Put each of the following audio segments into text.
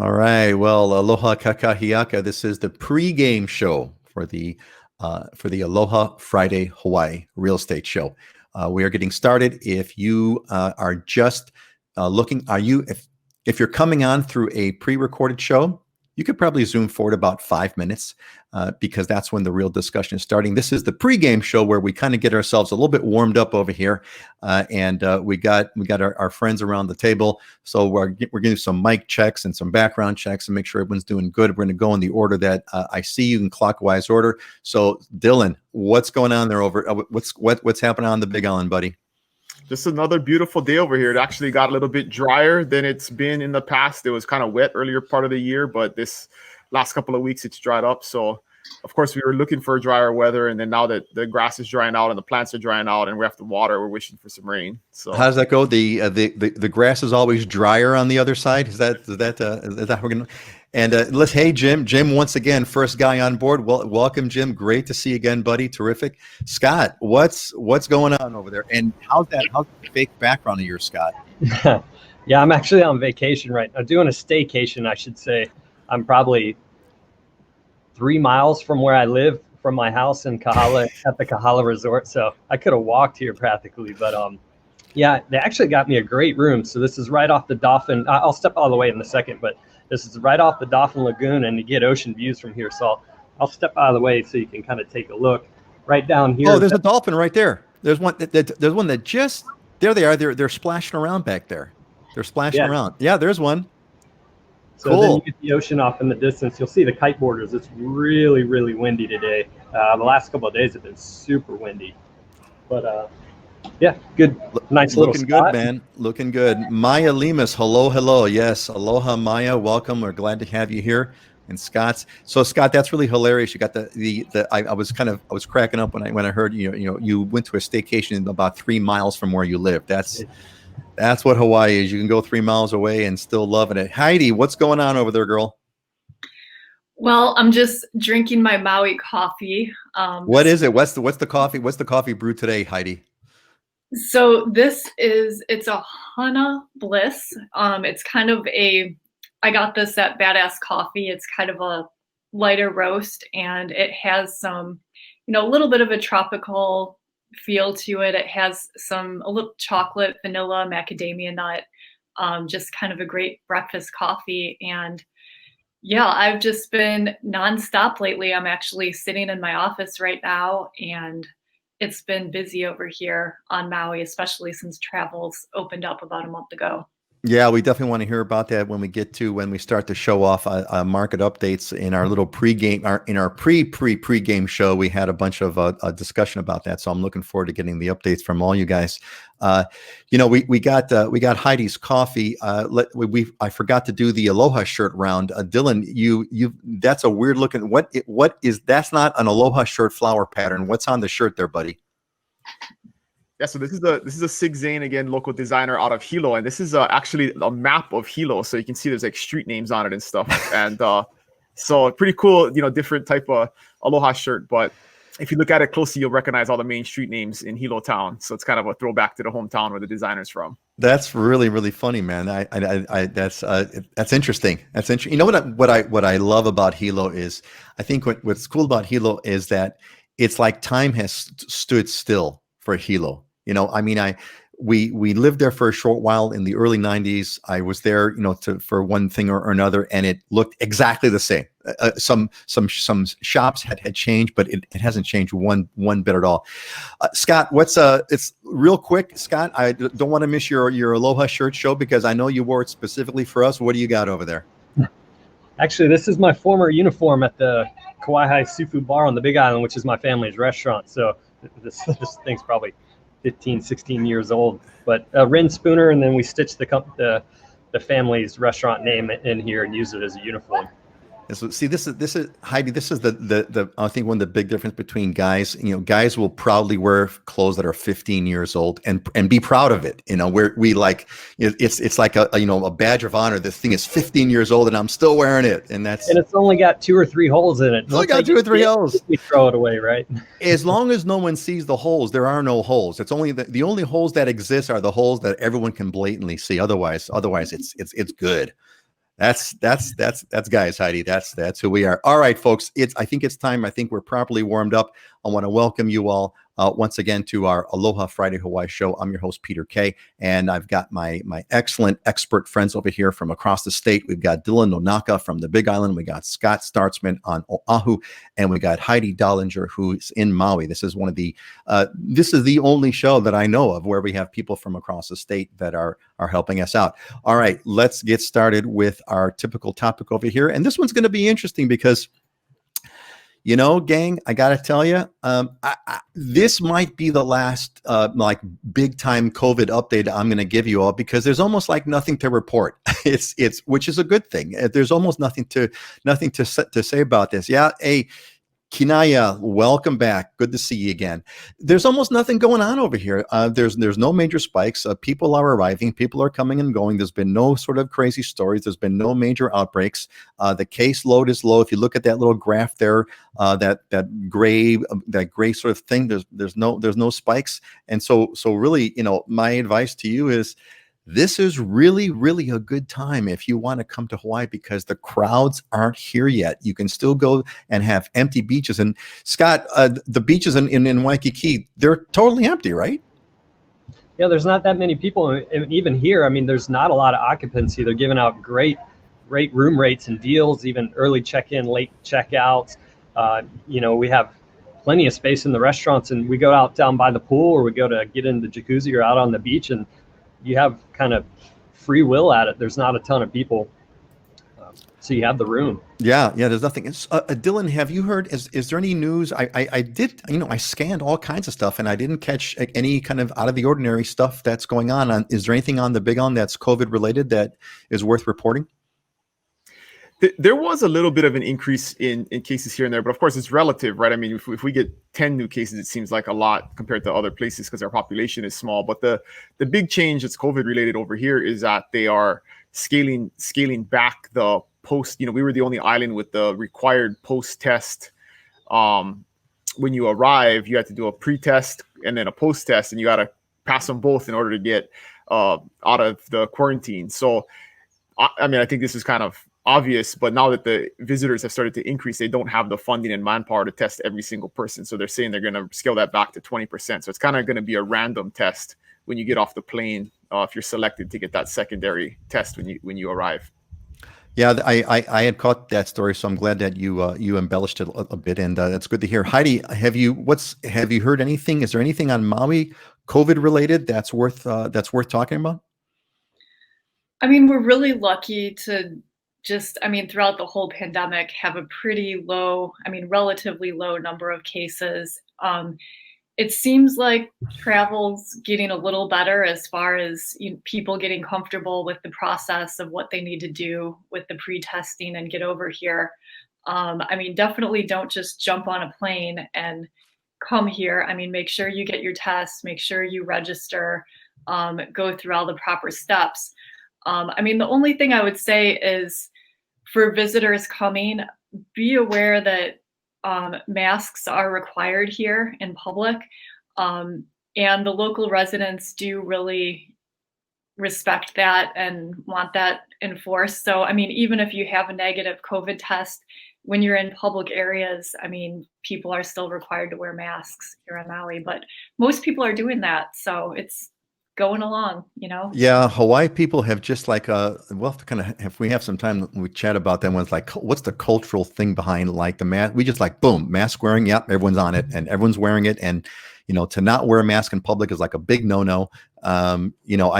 All right. Well, aloha kakahiaka. This is the pregame show for the Aloha Friday Hawaii Real Estate Show. We are getting started. If you are just looking, if you're coming on through a pre-recorded show, you could probably zoom forward about 5 minutes because that's when the real discussion is starting. This is the pregame show where we kind of get ourselves a little bit warmed up over here, and we got our friends around the table. So we're getting some mic checks and some background checks and make sure everyone's doing good. We're going to go in the order that I see you in clockwise order. So Dylan, what's going on there over? What's happening on the Big Island, buddy? Just another beautiful day over here. It actually got a little bit drier than it's been in the past. It was kind of wet earlier part of the year, but this last couple of weeks it's dried up. So, of course, we were looking for drier weather, and then now that the grass is drying out and the plants are drying out, and we have to water, we're wishing for some rain. So, how does that go? The grass is always drier on the other side. Is that how we're gonna? And hey, Jim, once again, first guy on board. Well, welcome, Jim. Great to see you again, buddy. Terrific. Scott, what's going on over there? And how's the fake background of yours, Scott? Yeah, I'm actually on vacation right now, doing a staycation, I should say. I'm probably 3 miles from where I live, from my house in Kahala at the Kahala Resort. So I could have walked here practically, but yeah, they actually got me a great room. So this is right off the Dolphin. I'll step all the way in a second, but this is right off the Dolphin Lagoon, and you get ocean views from here. So I'll step out of the way so you can kind of take a look right down here. Oh, there's a dolphin right there. There's one that just, there they are. They're splashing around back there. They're splashing around. Yeah, there's one. So cool. Then you get the ocean off in the distance. You'll see the kite borders. It's really, really windy today. The last couple of days have been super windy. But yeah, good. Nice little spot. Looking good, man. Looking good. Maya Lemus, hello. Yes, aloha, Maya. Welcome. We're glad to have you here. And Scott. So Scott, that's really hilarious. You got I was cracking up when I heard you went to a staycation about 3 miles from where you live. That's what Hawaii is. You can go 3 miles away and still loving it. Heidi, what's going on over there, girl? Well, I'm just drinking my Maui coffee. What is it? What's the coffee? What's the coffee brew today, Heidi? So it's a Hana Bliss. It's kind of I got this at Badass Coffee. It's kind of a lighter roast, and it has some, a little bit of a tropical feel to it. It has a little chocolate, vanilla, macadamia nut, just kind of a great breakfast coffee. And yeah, I've just been nonstop lately. I'm actually sitting in my office right now, and it's been busy over here on Maui, especially since travel's opened up about a month ago. Yeah, we definitely want to hear about that when we start to show off market updates in our little pregame, in our pregame show. We had a bunch of a discussion about that, so I'm looking forward to getting the updates from all you guys. We got Heidi's coffee. I forgot to do the Aloha shirt round. Dylan, you that's a weird looking. That's not an Aloha shirt flower pattern. What's on the shirt there, buddy? Yeah, so this is a Sig Zane, again, local designer out of Hilo, and this is actually a map of Hilo, so you can see there's like street names on it and stuff, and so pretty cool, different type of Aloha shirt. But if you look at it closely, you'll recognize all the main street names in Hilo town. So it's kind of a throwback to the hometown where the designer's from. That's really, really funny, man. That's interesting. That's interesting. You know what I love about Hilo is, I think what's cool about Hilo is that it's like time has stood still for Hilo. We lived there for a short while in the early 90s. I was there, for one thing or another, and it looked exactly the same. Some shops had changed, but it hasn't changed one bit at all. Scott, it's real quick, Scott. I don't want to miss your Aloha shirt show because I know you wore it specifically for us. What do you got over there? Actually, this is my former uniform at the Kauai Seafood Bar on the Big Island, which is my family's restaurant. So this thing's probably 15, 16 years old, but a Rin Spooner, and then we stitched the family's restaurant name in here and use it as a uniform. So see, this is Heidi. This is the I think one of the big difference between guys. Guys will proudly wear clothes that are 15 years old and be proud of it. Where we like it's like a badge of honor. This thing is 15 years old and I'm still wearing it, and it's only got 2 or 3 holes in it. It's only got 2 or 3 holes. We throw it away, right? As long as no one sees the holes, there are no holes. It's only the only holes that exist are the holes that everyone can blatantly see. Otherwise, it's good. That's guys, Heidi. That's who we are. All right, folks. I think it's time. I think we're properly warmed up. I want to welcome you all once again to our Aloha Friday Hawaii show. I'm your host, Peter Kay, and I've got my excellent expert friends over here from across the state. We've got Dylan Nonaka from the Big Island. We got Scott Startsman on Oahu, and we got Heidi Dollinger, who's in Maui. This is this is the only show that I know of where we have people from across the state that are helping us out. All right, let's get started with our typical topic over here. And this one's going to be interesting because, you know, gang, I got to tell you, this might be the last like big time COVID update I'm going to give you all, because there's almost like nothing to report. It's which is a good thing. There's almost nothing to say about this. Yeah. Hey, Kinaya, welcome back. Good to see you again. There's almost nothing going on over here. There's no major spikes. People are arriving. People are coming and going. There's been no sort of crazy stories. There's been no major outbreaks. The caseload is low. If you look at that little graph there, that gray sort of thing, there's no spikes. And so really, you know, my advice to you is, this is really, really a good time if you want to come to Hawaii, because the crowds aren't here yet. You can still go and have empty beaches. And Scott, the beaches in Waikiki, they're totally empty, right? Yeah, there's not that many people. And even here, I mean, there's not a lot of occupancy. They're giving out great room rates and deals, even early check-in, late checkouts. You know, we have plenty of space in the restaurants, and we go out down by the pool, or we go to get in the jacuzzi or out on the beach, and you have kind of free will at it. There's not a ton of people, so you have the room. Yeah. There's nothing. Dylan, have you heard? Is there any news? I did. You know, I scanned all kinds of stuff, and I didn't catch any kind of out of the ordinary stuff that's going on. Is there anything on the Big Island that's COVID related that is worth reporting? There was a little bit of an increase in cases here and there, but of course it's relative, right? I mean, if we get 10 new cases, it seems like a lot compared to other places because our population is small. But the big change that's COVID related over here is that they are scaling back the post. You know, we were the only island with the required post test. When you arrive, you have to do a pre-test and then a post test, and you got to pass them both in order to get out of the quarantine. So, I mean, I think this is kind of obvious, but now that the visitors have started to increase, they don't have the funding and manpower to test every single person. So they're saying they're going to scale that back to 20%. So it's kind of going to be a random test when you get off the plane, if you're selected to get that secondary test when you arrive. Yeah, I had caught that story, so I'm glad that you embellished it a bit, and that's good to hear. Heidi, have you heard anything? Is there anything on Maui COVID related that's worth talking about? I mean, we're really lucky to throughout the whole pandemic, have a pretty low, relatively low number of cases. It seems like travel's getting a little better as far as people getting comfortable with the process of what they need to do with the pre-testing and get over here. Definitely don't just jump on a plane and come here. Make sure you get your tests, make sure you register, go through all the proper steps. The only thing I would say is, for visitors coming, be aware that masks are required here in public, and the local residents do really respect that and want that enforced. So, even if you have a negative COVID test, when you're in public areas, people are still required to wear masks here in Maui, but most people are doing that. So it's going along, Yeah, Hawaii people have just like if we have some time, we chat about that. One's like, what's the cultural thing behind like the mask? We just like, boom, mask wearing. Yep, everyone's on it, and everyone's wearing it. And to not wear a mask in public is like a big no-no. I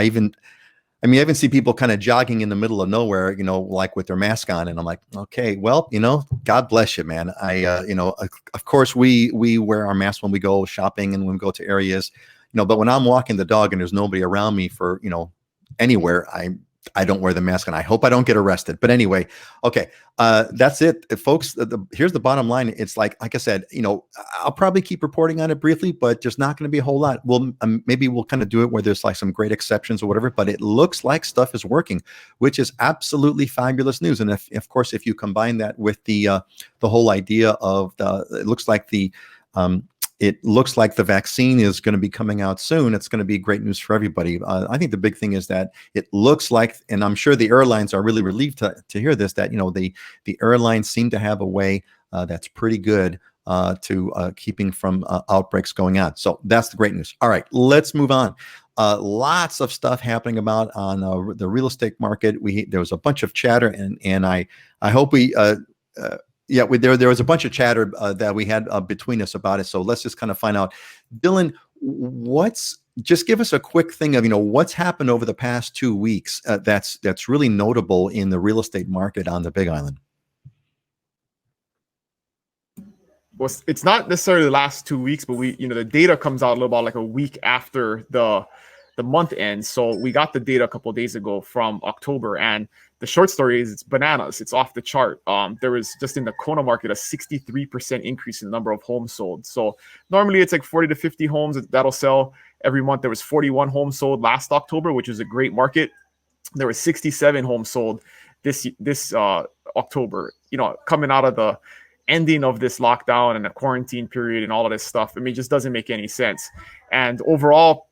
even see people kind of jogging in the middle of nowhere, like with their mask on, and I'm like, okay, well, God bless you, man. Of course we wear our masks when we go shopping and when we go to areas. But when I'm walking the dog and there's nobody around me for, anywhere, I don't wear the mask, and I hope I don't get arrested. But anyway, okay, that's it, folks. Here's the bottom line. It's like I said, I'll probably keep reporting on it briefly, but there's not going to be a whole lot. Maybe we'll kind of do it where there's like some great exceptions or whatever, but it looks like stuff is working, which is absolutely fabulous news. And if, of course, if you combine that with the whole idea of it looks like the it looks like the vaccine is going to be coming out soon. It's going to be great news for everybody. I think the big thing is that it looks like, and I'm sure the airlines are really relieved to hear this, that the airlines seem to have a way that's pretty good to keeping from outbreaks going on. So that's the great news. All right, let's move on. Lots of stuff happening about on the real estate market. There was a bunch of chatter, and I hope we there was a bunch of chatter that we had between us about it. So let's just kind of find out, Dylan, just give us a quick thing of what's happened over the past 2 weeks that's really notable in the real estate market on the Big Island. Well, it's not necessarily the last 2 weeks, but the data comes out a little about like a week after the month ends. So we got the data a couple of days ago from October, and the short story is it's bananas. It's off the chart. There was just in the Kona market a 63% increase in the number of homes sold. So normally it's like 40 to 50 homes that'll sell every month. There was 41 homes sold last October, which was a great market. There was 67 homes sold this October. Coming out of the ending of this lockdown and the quarantine period and all of this stuff. I mean, it just doesn't make any sense. And overall,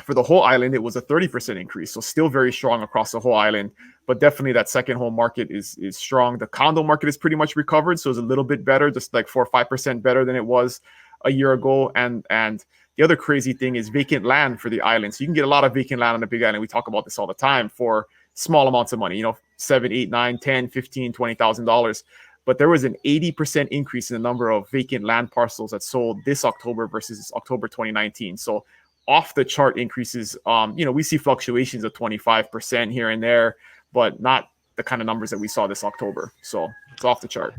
for the whole island, it was a 30% increase. So still very strong across the whole island, but definitely that second home market is strong. The condo market is pretty much recovered. So it's a little bit better, just like 4 or 5% better than it was a year ago. And the other crazy thing is vacant land for the island. So you can get a lot of vacant land on the Big Island. We talk about this all the time for small amounts of money, $7, $8, $9, $10, $15, $20,000. But there was an 80% increase in the number of vacant land parcels that sold this October versus October 2019. So off the chart increases. We see fluctuations of 25% here and there, but not the kind of numbers that we saw this October. So it's off the chart.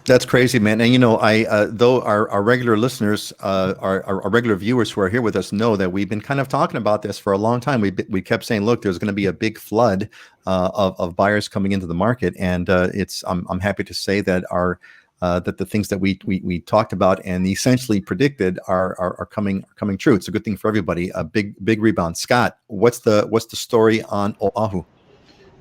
That's crazy, man. And I though our regular listeners, our regular viewers who are here with us know that we've been kind of talking about this for a long time. We kept saying, look, there's going to be a big flood of buyers coming into the market, and I'm happy to say that that the things that we talked about and essentially predicted are coming true. It's a good thing for everybody. A big rebound. Scott, what's the story on Oahu?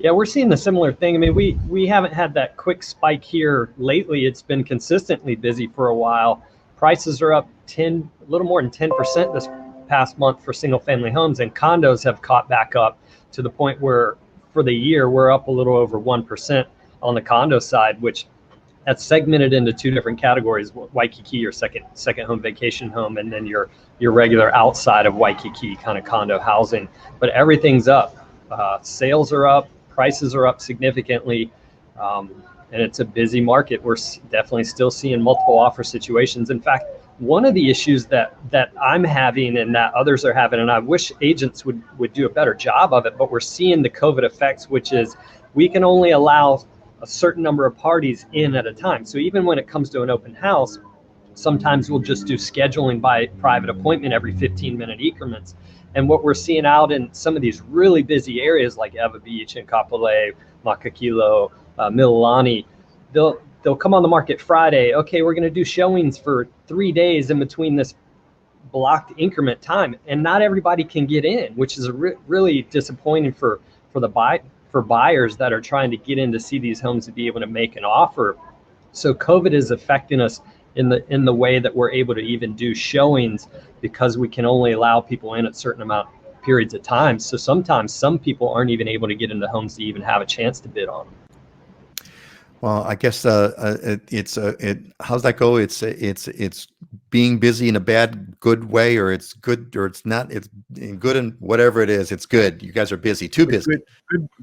Yeah, we're seeing the similar thing. I mean, we haven't had that quick spike here lately. It's been consistently busy for a while. Prices are up a little more than 10% this past month for single family homes, and condos have caught back up to the point where for the year we're up a little over 1% on the condo side, which that's segmented into two different categories: Waikiki, your second home, vacation home, and then your regular outside of Waikiki kind of condo housing. But everything's up. Sales are up. Prices are up significantly, and it's a busy market. We're definitely still seeing multiple offer situations. In fact, one of the issues that I'm having and that others are having, and I wish agents would do a better job of it, but we're seeing the COVID effects, which is we can only allow a certain number of parties in at a time. So even when it comes to an open house, sometimes we'll just do scheduling by private appointment every 15-minute increments. And what we're seeing out in some of these really busy areas like Ewa Beach and Kapolei, Makakilo, Mililani, they'll come on the market Friday. Okay, we're going to do showings for 3 days in between this blocked increment time, and not everybody can get in, which is really disappointing for buyers that are trying to get in to see these homes to be able to make an offer. So COVID is affecting us in the way that we're able to even do showings, because we can only allow people in at certain amount periods of time. So sometimes some people aren't even able to get into homes to even have a chance to bid on them. Well, I guess how's that go? It's being busy in a good way, or it's good, or it's not. It's good, and whatever it is, it's good. You guys are busy, too busy.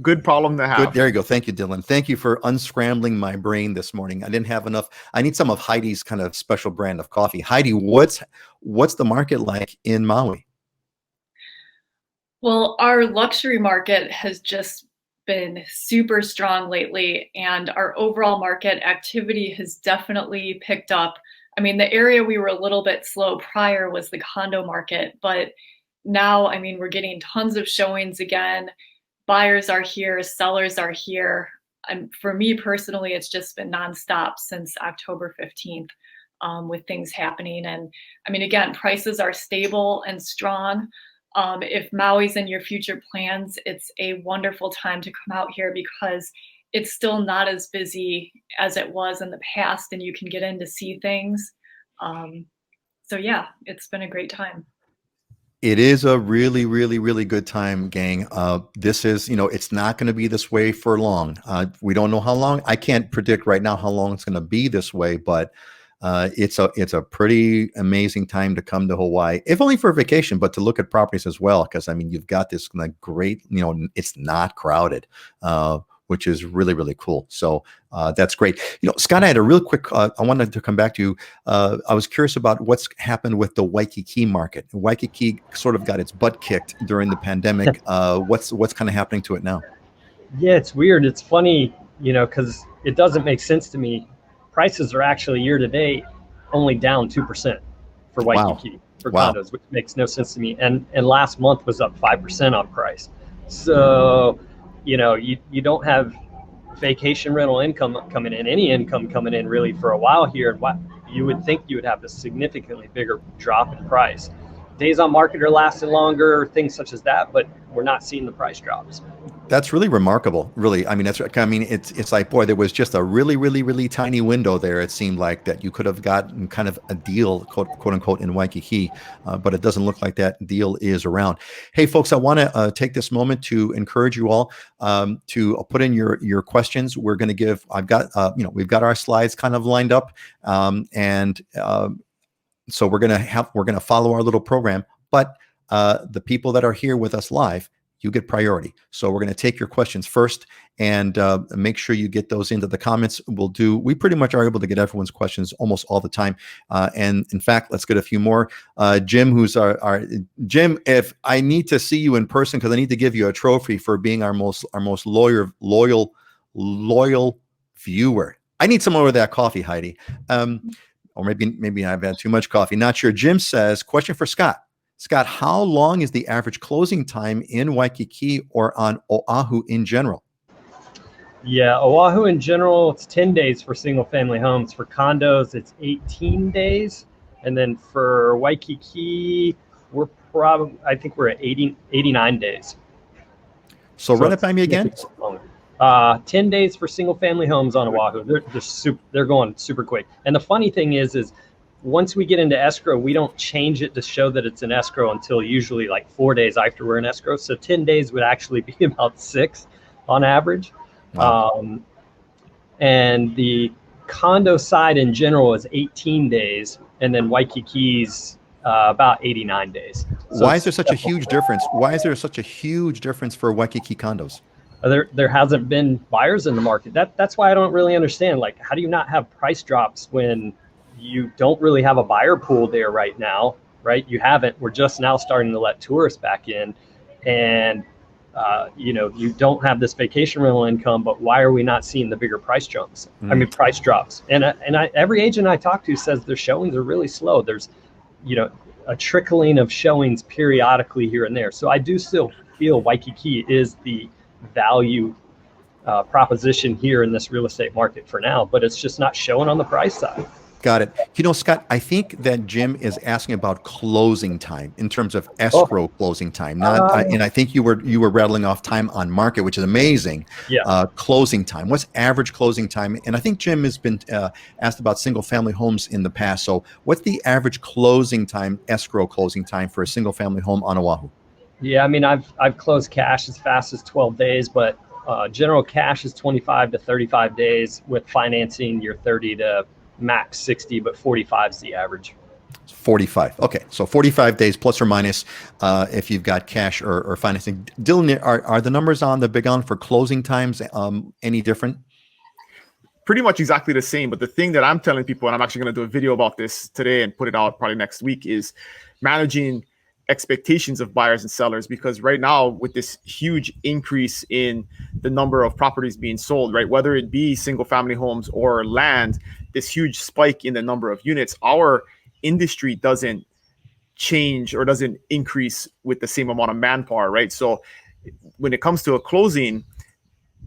Good problem to have. Good. There you go. Thank you, Dylan. Thank you for unscrambling my brain this morning. I didn't have enough. I need some of Heidi's kind of special brand of coffee. Heidi, what's the market like in Maui? Well, our luxury market has just been super strong lately, and our overall market activity has definitely picked up. I mean, the area we were a little bit slow prior was the condo market, but now, I mean, we're getting tons of showings again. Buyers are here, sellers are here. And for me personally, it's just been nonstop since October 15th with things happening. And I mean, again, prices are stable and strong. If Maui's in your future plans, it's a wonderful time to come out here because it's still not as busy as it was in the past, and you can get in to see things. So yeah, it's been a great time. It is a really, really, really good time, gang. This is, it's not going to be this way for long. We don't know how long. I can't predict right now how long it's going to be this way, but it's a pretty amazing time to come to Hawaii, if only for vacation, but to look at properties as well. Because I mean, you've got this like great, it's not crowded, which is really, really cool. So that's great. Scott, I had a real quick. I wanted to come back to you. I was curious about what's happened with the Waikiki market. Waikiki sort of got its butt kicked during the pandemic. What's kind of happening to it now? Yeah, it's weird. It's funny, because it doesn't make sense to me. Prices are actually year to date only down 2% for Waikiki for condos, which makes no sense to me. And last month was up 5% on price. So, you don't have vacation rental income coming in, any income coming in really for a while here. And you would think you would have a significantly bigger drop in price. Days on market are lasting longer, things such as that, but we're not seeing the price drops. That's really remarkable. Really, it's like, boy, there was just a really, really, really tiny window there. It seemed like that you could have gotten kind of a deal, quote unquote, in Waikiki, but it doesn't look like that deal is around. Hey, folks, I want to take this moment to encourage you all to put in your questions. We're going to give. We've got our slides kind of lined up, so we're going to follow our little program, but the people that are here with us live, you get priority. So we're going to take your questions first and make sure you get those into the comments. We pretty much are able to get everyone's questions almost all the time. And in fact, let's get a few more. Jim, who's our Jim, if I need to see you in person, because I need to give you a trophy for being our most loyal viewer. I need some more of that coffee, Heidi. Or maybe I've had too much coffee. Not sure. Jim says, question for Scott. Scott, how long is the average closing time in Waikiki or on Oahu in general? Yeah, Oahu in general, it's 10 days for single family homes. For condos, it's 18 days. And then for Waikiki, I think we're at 89 days. So run it by me again. 10 days for single family homes on Oahu. They're going super quick. And the funny thing is once we get into escrow, we don't change it to show that it's an escrow until usually like 4 days after we're in escrow. So 10 days would actually be about 6 on average. Wow. And the condo side in general is 18 days. And then Waikiki's about 89 days. So why is there such a huge difference? Why is there such a huge difference for Waikiki condos? There hasn't been buyers in the market. That's why I don't really understand. Like, how do you not have price drops when you don't really have a buyer pool there right now, right? You haven't. We're just now starting to let tourists back in, and you don't have this vacation rental income. But why are we not seeing the bigger price jumps? Price drops. And every agent I talk to says their showings are really slow. There's, a trickling of showings periodically here and there. So I do still feel Waikiki is the value proposition here in this real estate market for now, but it's just not showing on the price side. Got it. Scott, I think that Jim is asking about closing time in terms of escrow closing time. And I think you were rattling off time on market, which is amazing. Yeah. Closing time. What's average closing time? And I think Jim has been asked about single family homes in the past. So what's the average closing time, escrow closing time for a single family home on Oahu? Yeah, I've closed cash as fast as 12 days, but general cash is 25 to 35 days. With financing, you're 30 to max 60, but 45 is the average. 45. Okay, so 45 days plus or minus if you've got cash or financing. Dylan, are the numbers on the Big On for closing times any different? Pretty much exactly the same. But the thing that I'm telling people, and I'm actually going to do a video about this today and put it out probably next week, is managing expectations of buyers and sellers, because right now with this huge increase in the number of properties being sold, right, whether it be single family homes or land, this huge spike in the number of units, our industry doesn't change or doesn't increase with the same amount of manpower, right? So when it comes to a closing,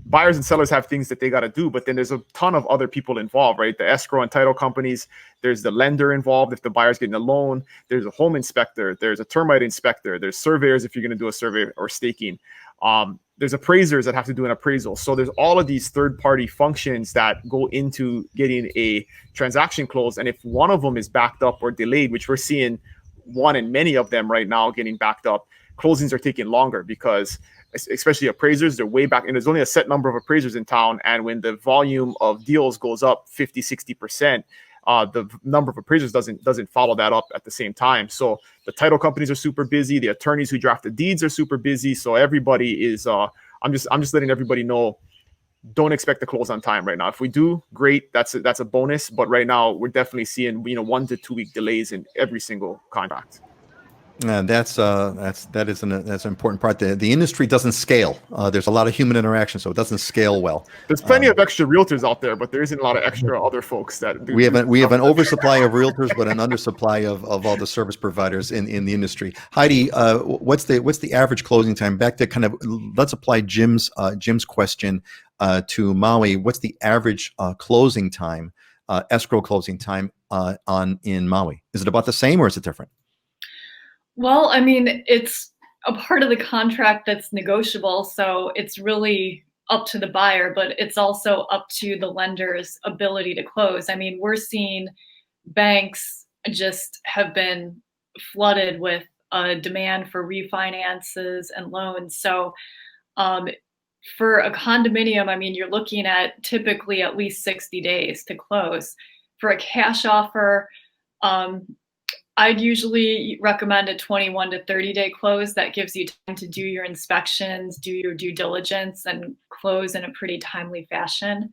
buyers and sellers have things that they got to do, but then there's a ton of other people involved, right? The escrow and title companies, there's the lender involved if the buyer's getting a loan, there's a home inspector, there's a termite inspector, there's surveyors if you're going to do a survey or staking. there's appraisers that have to do an appraisal. So there's all of these third-party functions that go into getting a transaction closed. And if one of them is backed up or delayed, which we're seeing one in many of them right now getting backed up, closings are taking longer because especially appraisers, they're way back, and there's only a set number of appraisers in town. And when the volume of deals goes up 50, 60%, the number of appraisers doesn't follow that up at the same time. So the title companies are super busy. The attorneys who draft the deeds are super busy. So everybody is, I'm just letting everybody know, don't expect to close on time right now. If we do, great. That's a bonus. But right now we're definitely seeing, 1 to 2 week delays in every single contract. That's an important part. The industry doesn't scale. There's a lot of human interaction, so it doesn't scale well. There's plenty of extra realtors out there, but there isn't a lot of extra other folks that do. We have an oversupply of realtors, but an undersupply of all the service providers in the industry. Heidi, what's the average closing time? Back to kind of, let's apply Jim's question to Maui. What's the average closing time, escrow closing time in Maui? Is it about the same or is it different? Well, I mean, it's a part of the contract that's negotiable, so it's really up to the buyer, but it's also up to the lender's ability to close. I mean, we're seeing banks just have been flooded with a demand for refinances and loans. So for a condominium, I mean, you're looking at typically at least 60 days to close. For a cash offer, I'd usually recommend a 21 to 30 day close. That gives you time to do your inspections, do your due diligence, and close in a pretty timely fashion.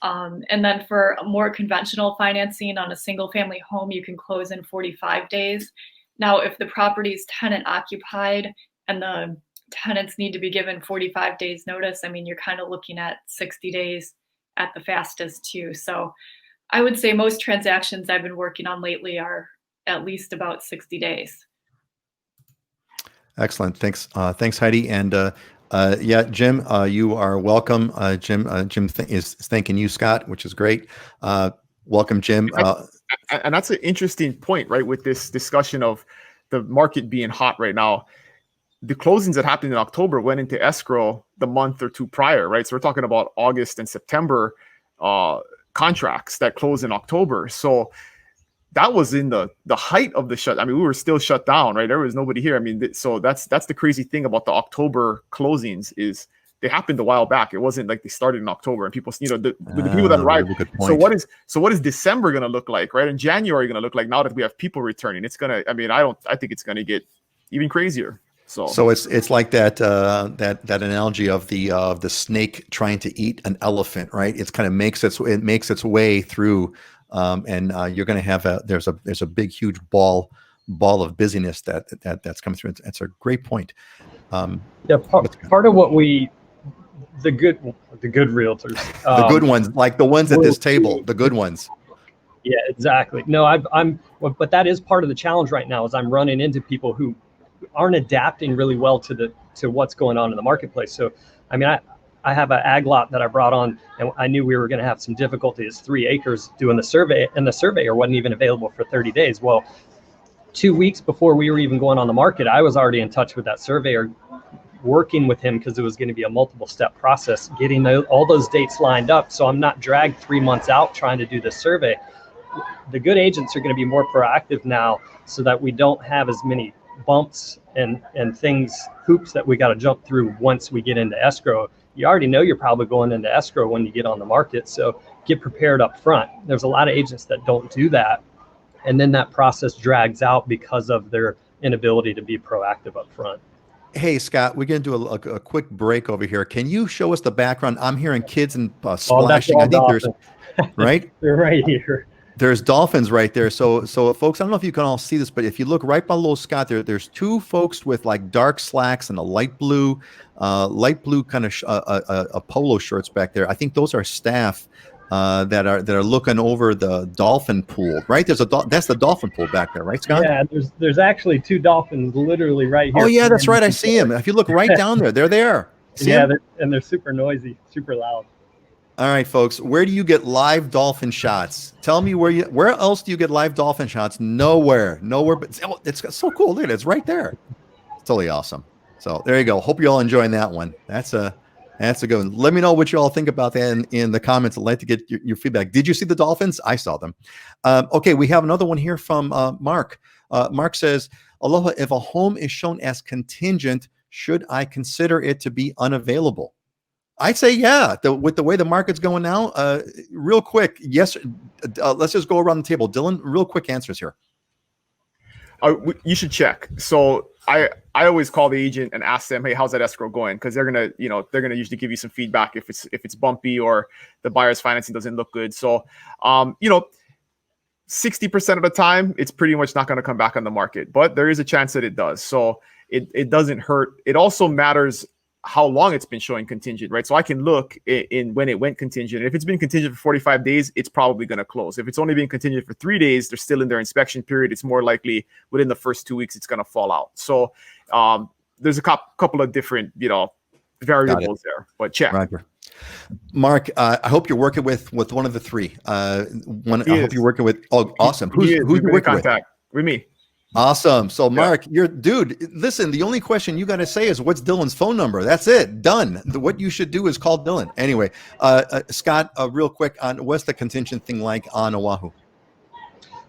And then for more conventional financing on a single family home, you can close in 45 days. Now, if the property is tenant occupied and the tenants need to be given 45 days notice, I mean, you're kind of looking at 60 days at the fastest too. So I would say most transactions I've been working on lately are at least about 60 days. Excellent. Thanks, Heidi. And yeah, Jim, you are welcome. Jim is thanking you, Scott, which is great. Welcome, Jim. And that's an interesting point, right? With this discussion of the market being hot right now, the closings that happened in October went into escrow the month or two prior, right? So we're talking about August and September contracts that closed in October. So that was in the height of the shut. I mean, we were still shut down, right? There was nobody here. I mean, so that's the crazy thing about the October closings is they happened a while back. It wasn't like they started in October and people, the people that arrived. So what is December going to look like, right? And January going to look like now that we have people returning? It's going to, I mean, I think it's going to get even crazier. So it's like that analogy of the snake trying to eat an elephant, right? It's kind of makes its way through. And you're going to have there's a big, huge ball of busyness that's coming through. It's a great point. Yeah, part of what the good realtors, the good ones, like the ones at this table, the good ones. Yeah, exactly. No, but that is part of the challenge right now. Is I'm running into people who aren't adapting really well to what's going on in the marketplace. So, I mean, I have an ag lot that I brought on, and I knew we were going to have some difficulty. It's 3 acres doing the survey, and the surveyor wasn't even available for 30 days. Well, 2 weeks before we were even going on the market, I was already in touch with that surveyor, working with him because it was going to be a multiple step process, getting all those dates lined up. So I'm not dragged 3 months out trying to do this survey. The good agents are going to be more proactive now so that we don't have as many bumps and hoops that we got to jump through once we get into escrow. You already know you're probably going into escrow when you get on the market. So get prepared up front. There's a lot of agents that don't do that. And then that process drags out because of their inability to be proactive up front. Hey, Scott, we're going to do a quick break over here. Can you show us the background? I'm hearing kids and splashing. I think dolphins. There's, right? They're right here. There's dolphins right there. So folks, I don't know if you can all see this, but if you look right below Scott, there's two folks with like dark slacks and a light blue kind of a polo shirts back there. I think those are staff that are looking over the dolphin pool, right? That's the dolphin pool back there, right, Scott? Yeah, there's actually two dolphins literally right here. Oh yeah, that's right. I see them. If you look right down there, they're there. See yeah, them? they're super noisy, super loud. All right, folks, where do you get live dolphin shots? Tell me where else do you get live dolphin shots? Nowhere, but it's so cool. Look at it. It's right there. It's totally awesome. So there you go. Hope you all enjoying that one. That's a good one. Let me know what you all think about that in the comments. I'd like to get your feedback. Did you see the Dolphins? I saw them. Okay, we have another one here from Mark. Mark says, Aloha, if a home is shown as contingent, should I consider it to be unavailable? I'd say, yeah, with the way the market's going now, real quick. Yes. Let's just go around the table. Dylan, real quick answers here. You should check. So I always call the agent and ask them, hey, how's that escrow going? Because they're gonna usually give you some feedback if it's bumpy or the buyer's financing doesn't look good. So 60% of the time, it's pretty much not going to come back on the market, but there is a chance that it does. So it doesn't hurt. It also matters how long it's been showing contingent, right? So I can look in when it went contingent. If it's been contingent for 45 days, it's probably going to close. If it's only been contingent for 3 days, they're still in their inspection period. It's more likely within the first 2 weeks, it's going to fall out. So there's a couple of different, variables there, but check. Roger. Mark, I hope you're working with one of the three. I hope you're working with. Oh, awesome. Who's you working with? With me. Awesome. So, Mark, dude. Listen, the only question you got to say is, "What's Dylan's phone number?" That's it. Done. What you should do is call Dylan. Anyway, Scott, real quick on what's the contingent thing like on Oahu?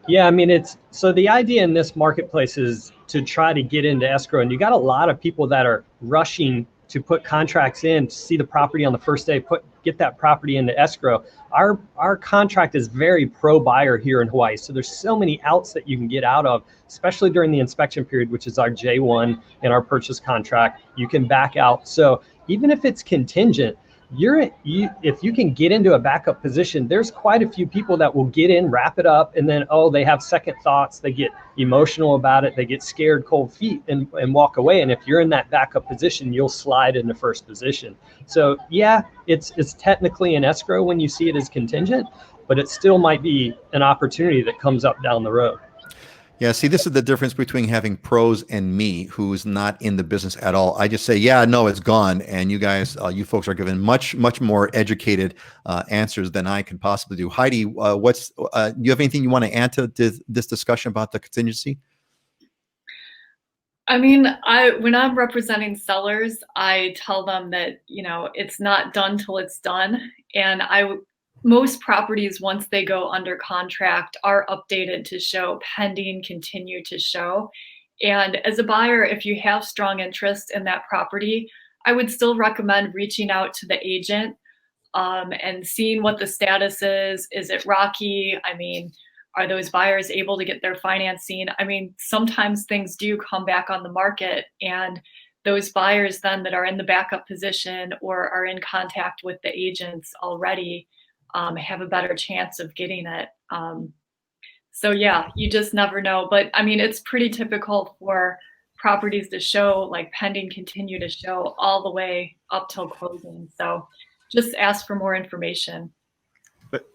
Yeah, I mean, so the idea in this marketplace is to try to get into escrow, and you got a lot of people that are rushing to put contracts in to see the property on the first day, get that property into escrow. Our contract is very pro buyer here in Hawaii. So there's so many outs that you can get out of, especially during the inspection period, which is our J1 in our purchase contract. You can back out. So even if it's contingent, if you can get into a backup position, there's quite a few people that will get in, wrap it up, and then, they have second thoughts. They get emotional about it. They get scared, cold feet, and walk away. And if you're in that backup position, you'll slide into first position. So yeah, it's technically an escrow when you see it as contingent, but it still might be an opportunity that comes up down the road. Yeah, see, this is the difference between having pros and me, who's not in the business at all. I just say, yeah, no, it's gone. And you guys, you folks are giving much more educated answers than I can possibly do. Heidi, do you have anything you want to add to this discussion about the contingency? I mean, when I'm representing sellers, I tell them that, it's not done till it's done. And most properties, once they go under contract, are updated to show pending, continue to show. And as a buyer, if you have strong interest in that property, I would still recommend reaching out to the agent and seeing what the status is. Is it rocky? I mean, are those buyers able to get their financing? I mean, sometimes things do come back on the market, and those buyers then that are in the backup position or are in contact with the agents already have a better chance of getting it. So yeah, you just never know. But I mean, it's pretty typical for properties to show like pending, continue to show all the way up till closing. So just ask for more information.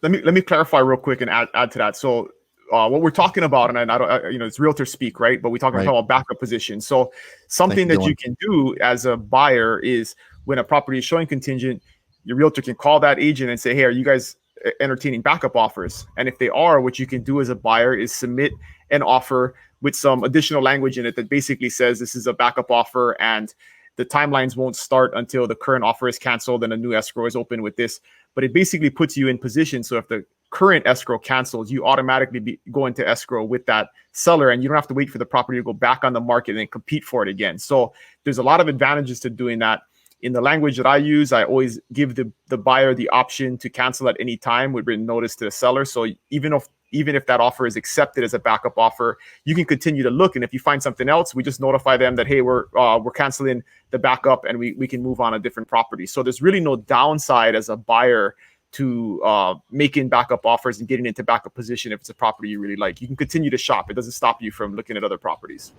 Let me clarify real quick and add to that. So what we're talking about, and I don't, it's realtor speak, right? But we're talking about backup position. So something that you can do as a buyer is when a property is showing contingent, your realtor can call that agent and say, hey, are you guys entertaining backup offers? And if they are, what you can do as a buyer is submit an offer with some additional language in it that basically says this is a backup offer and the timelines won't start until the current offer is canceled and a new escrow is open with this. But it basically puts you in position. So if the current escrow cancels, you automatically go into escrow with that seller, and you don't have to wait for the property to go back on the market and compete for it again. So there's a lot of advantages to doing that. In the language that I use, I always give the buyer the option to cancel at any time with written notice to the seller. So even if that offer is accepted as a backup offer, you can continue to look. And if you find something else, we just notify them that, hey, we're canceling the backup and we can move on a different property. So there's really no downside as a buyer to making backup offers and getting into backup position if it's a property you really like. You can continue to shop. It doesn't stop you from looking at other properties.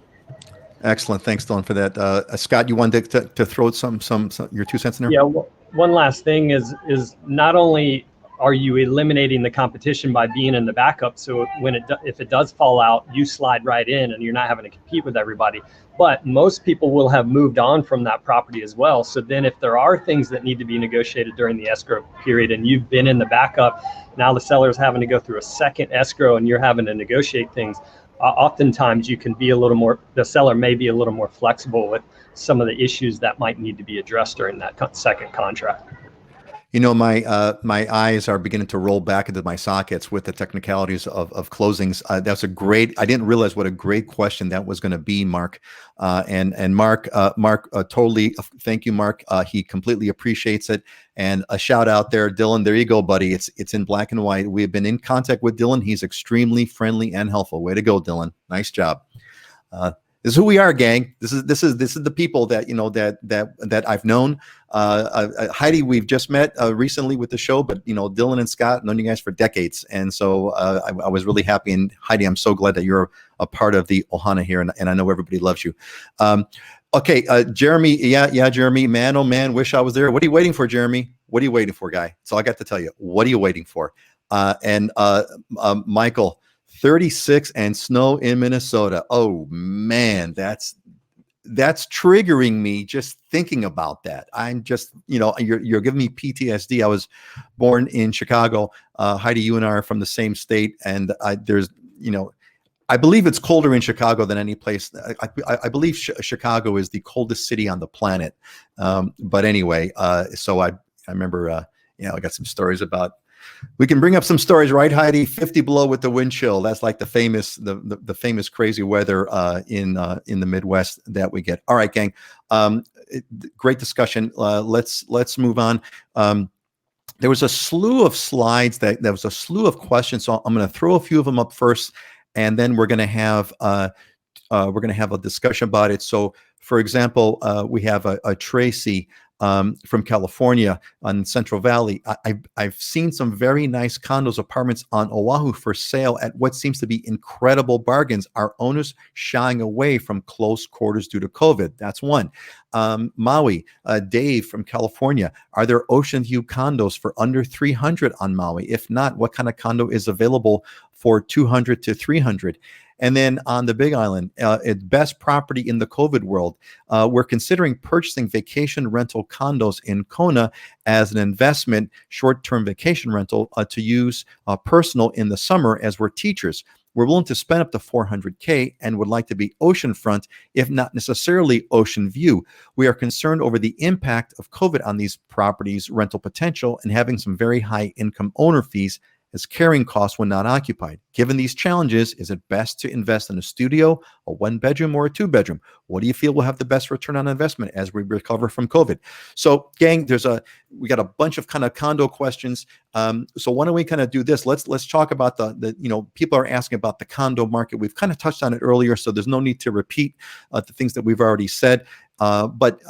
Excellent. Thanks, Dylan, for that. Scott, you wanted to throw some your 2 cents in there? Yeah. One last thing is not only are you eliminating the competition by being in the backup? So when if it does fall out, you slide right in and you're not having to compete with everybody. But most people will have moved on from that property as well. So then if there are things that need to be negotiated during the escrow period and you've been in the backup, now the seller's having to go through a second escrow and you're having to negotiate things. Oftentimes you can be the seller may be a little more flexible with some of the issues that might need to be addressed during that second contract. You know, my eyes are beginning to roll back into my sockets with the technicalities of closings. That's a great. I didn't realize what a great question that was going to be, Mark. And Mark, totally. Thank you, Mark. He completely appreciates it. And a shout out there, Dylan. There you go, buddy. It's in black and white. We have been in contact with Dylan. He's extremely friendly and helpful. Way to go, Dylan. Nice job. This is who we are, gang. This is the people that that I've known. Heidi, we've just met recently with the show, but Dylan and Scott, known you guys for decades, and so I was really happy. And Heidi, I'm so glad that you're a part of the Ohana here, and I know everybody loves you. Okay, Jeremy, yeah, Jeremy, man, oh man, wish I was there. What are you waiting for, Jeremy? What are you waiting for, guy? That's all I got to tell you. What are you waiting for? And Michael. 36 and snow in Minnesota. Oh man, that's triggering me just thinking about that. I'm just, you're giving me PTSD. I was born in Chicago. Heidi, you and I are from the same state, and I believe it's colder in Chicago than any place. I believe Chicago is the coldest city on the planet. But anyway, so I remember, I got some stories about. We can bring up some stories, right, Heidi? 50 below with the wind chill. That's like the famous, the famous crazy weather in the Midwest that we get. All right, gang. Great discussion. Let's move on. There was a slew of slides there was a slew of questions. So I'm going to throw a few of them up first, and then we're going to have a discussion about it. So, for example, we have a Tracy. From California on Central Valley. I've seen some very nice condos, apartments on Oahu for sale at what seems to be incredible bargains. Are owners shying away from close quarters due to COVID? That's one. Maui, Dave from California. Are there ocean view condos for under 300 on Maui? If not, what kind of condo is available for 200 to 300? And then on the Big Island, best property in the COVID world, we're considering purchasing vacation rental condos in Kona as an investment, short-term vacation rental to use personal in the summer as we're teachers. We're willing to spend up to $400K and would like to be oceanfront, if not necessarily ocean view. We are concerned over the impact of COVID on these properties' rental potential and having some very high income owner fees as carrying costs when not occupied. Given these challenges, is it best to invest in a studio, a one-bedroom, or a two-bedroom? What do you feel will have the best return on investment as we recover from COVID? So, gang, we got a bunch of kind of condo questions. So why don't we kind of do this? Let's talk about the people are asking about the condo market. We've kind of touched on it earlier, so there's no need to repeat the things that we've already said. But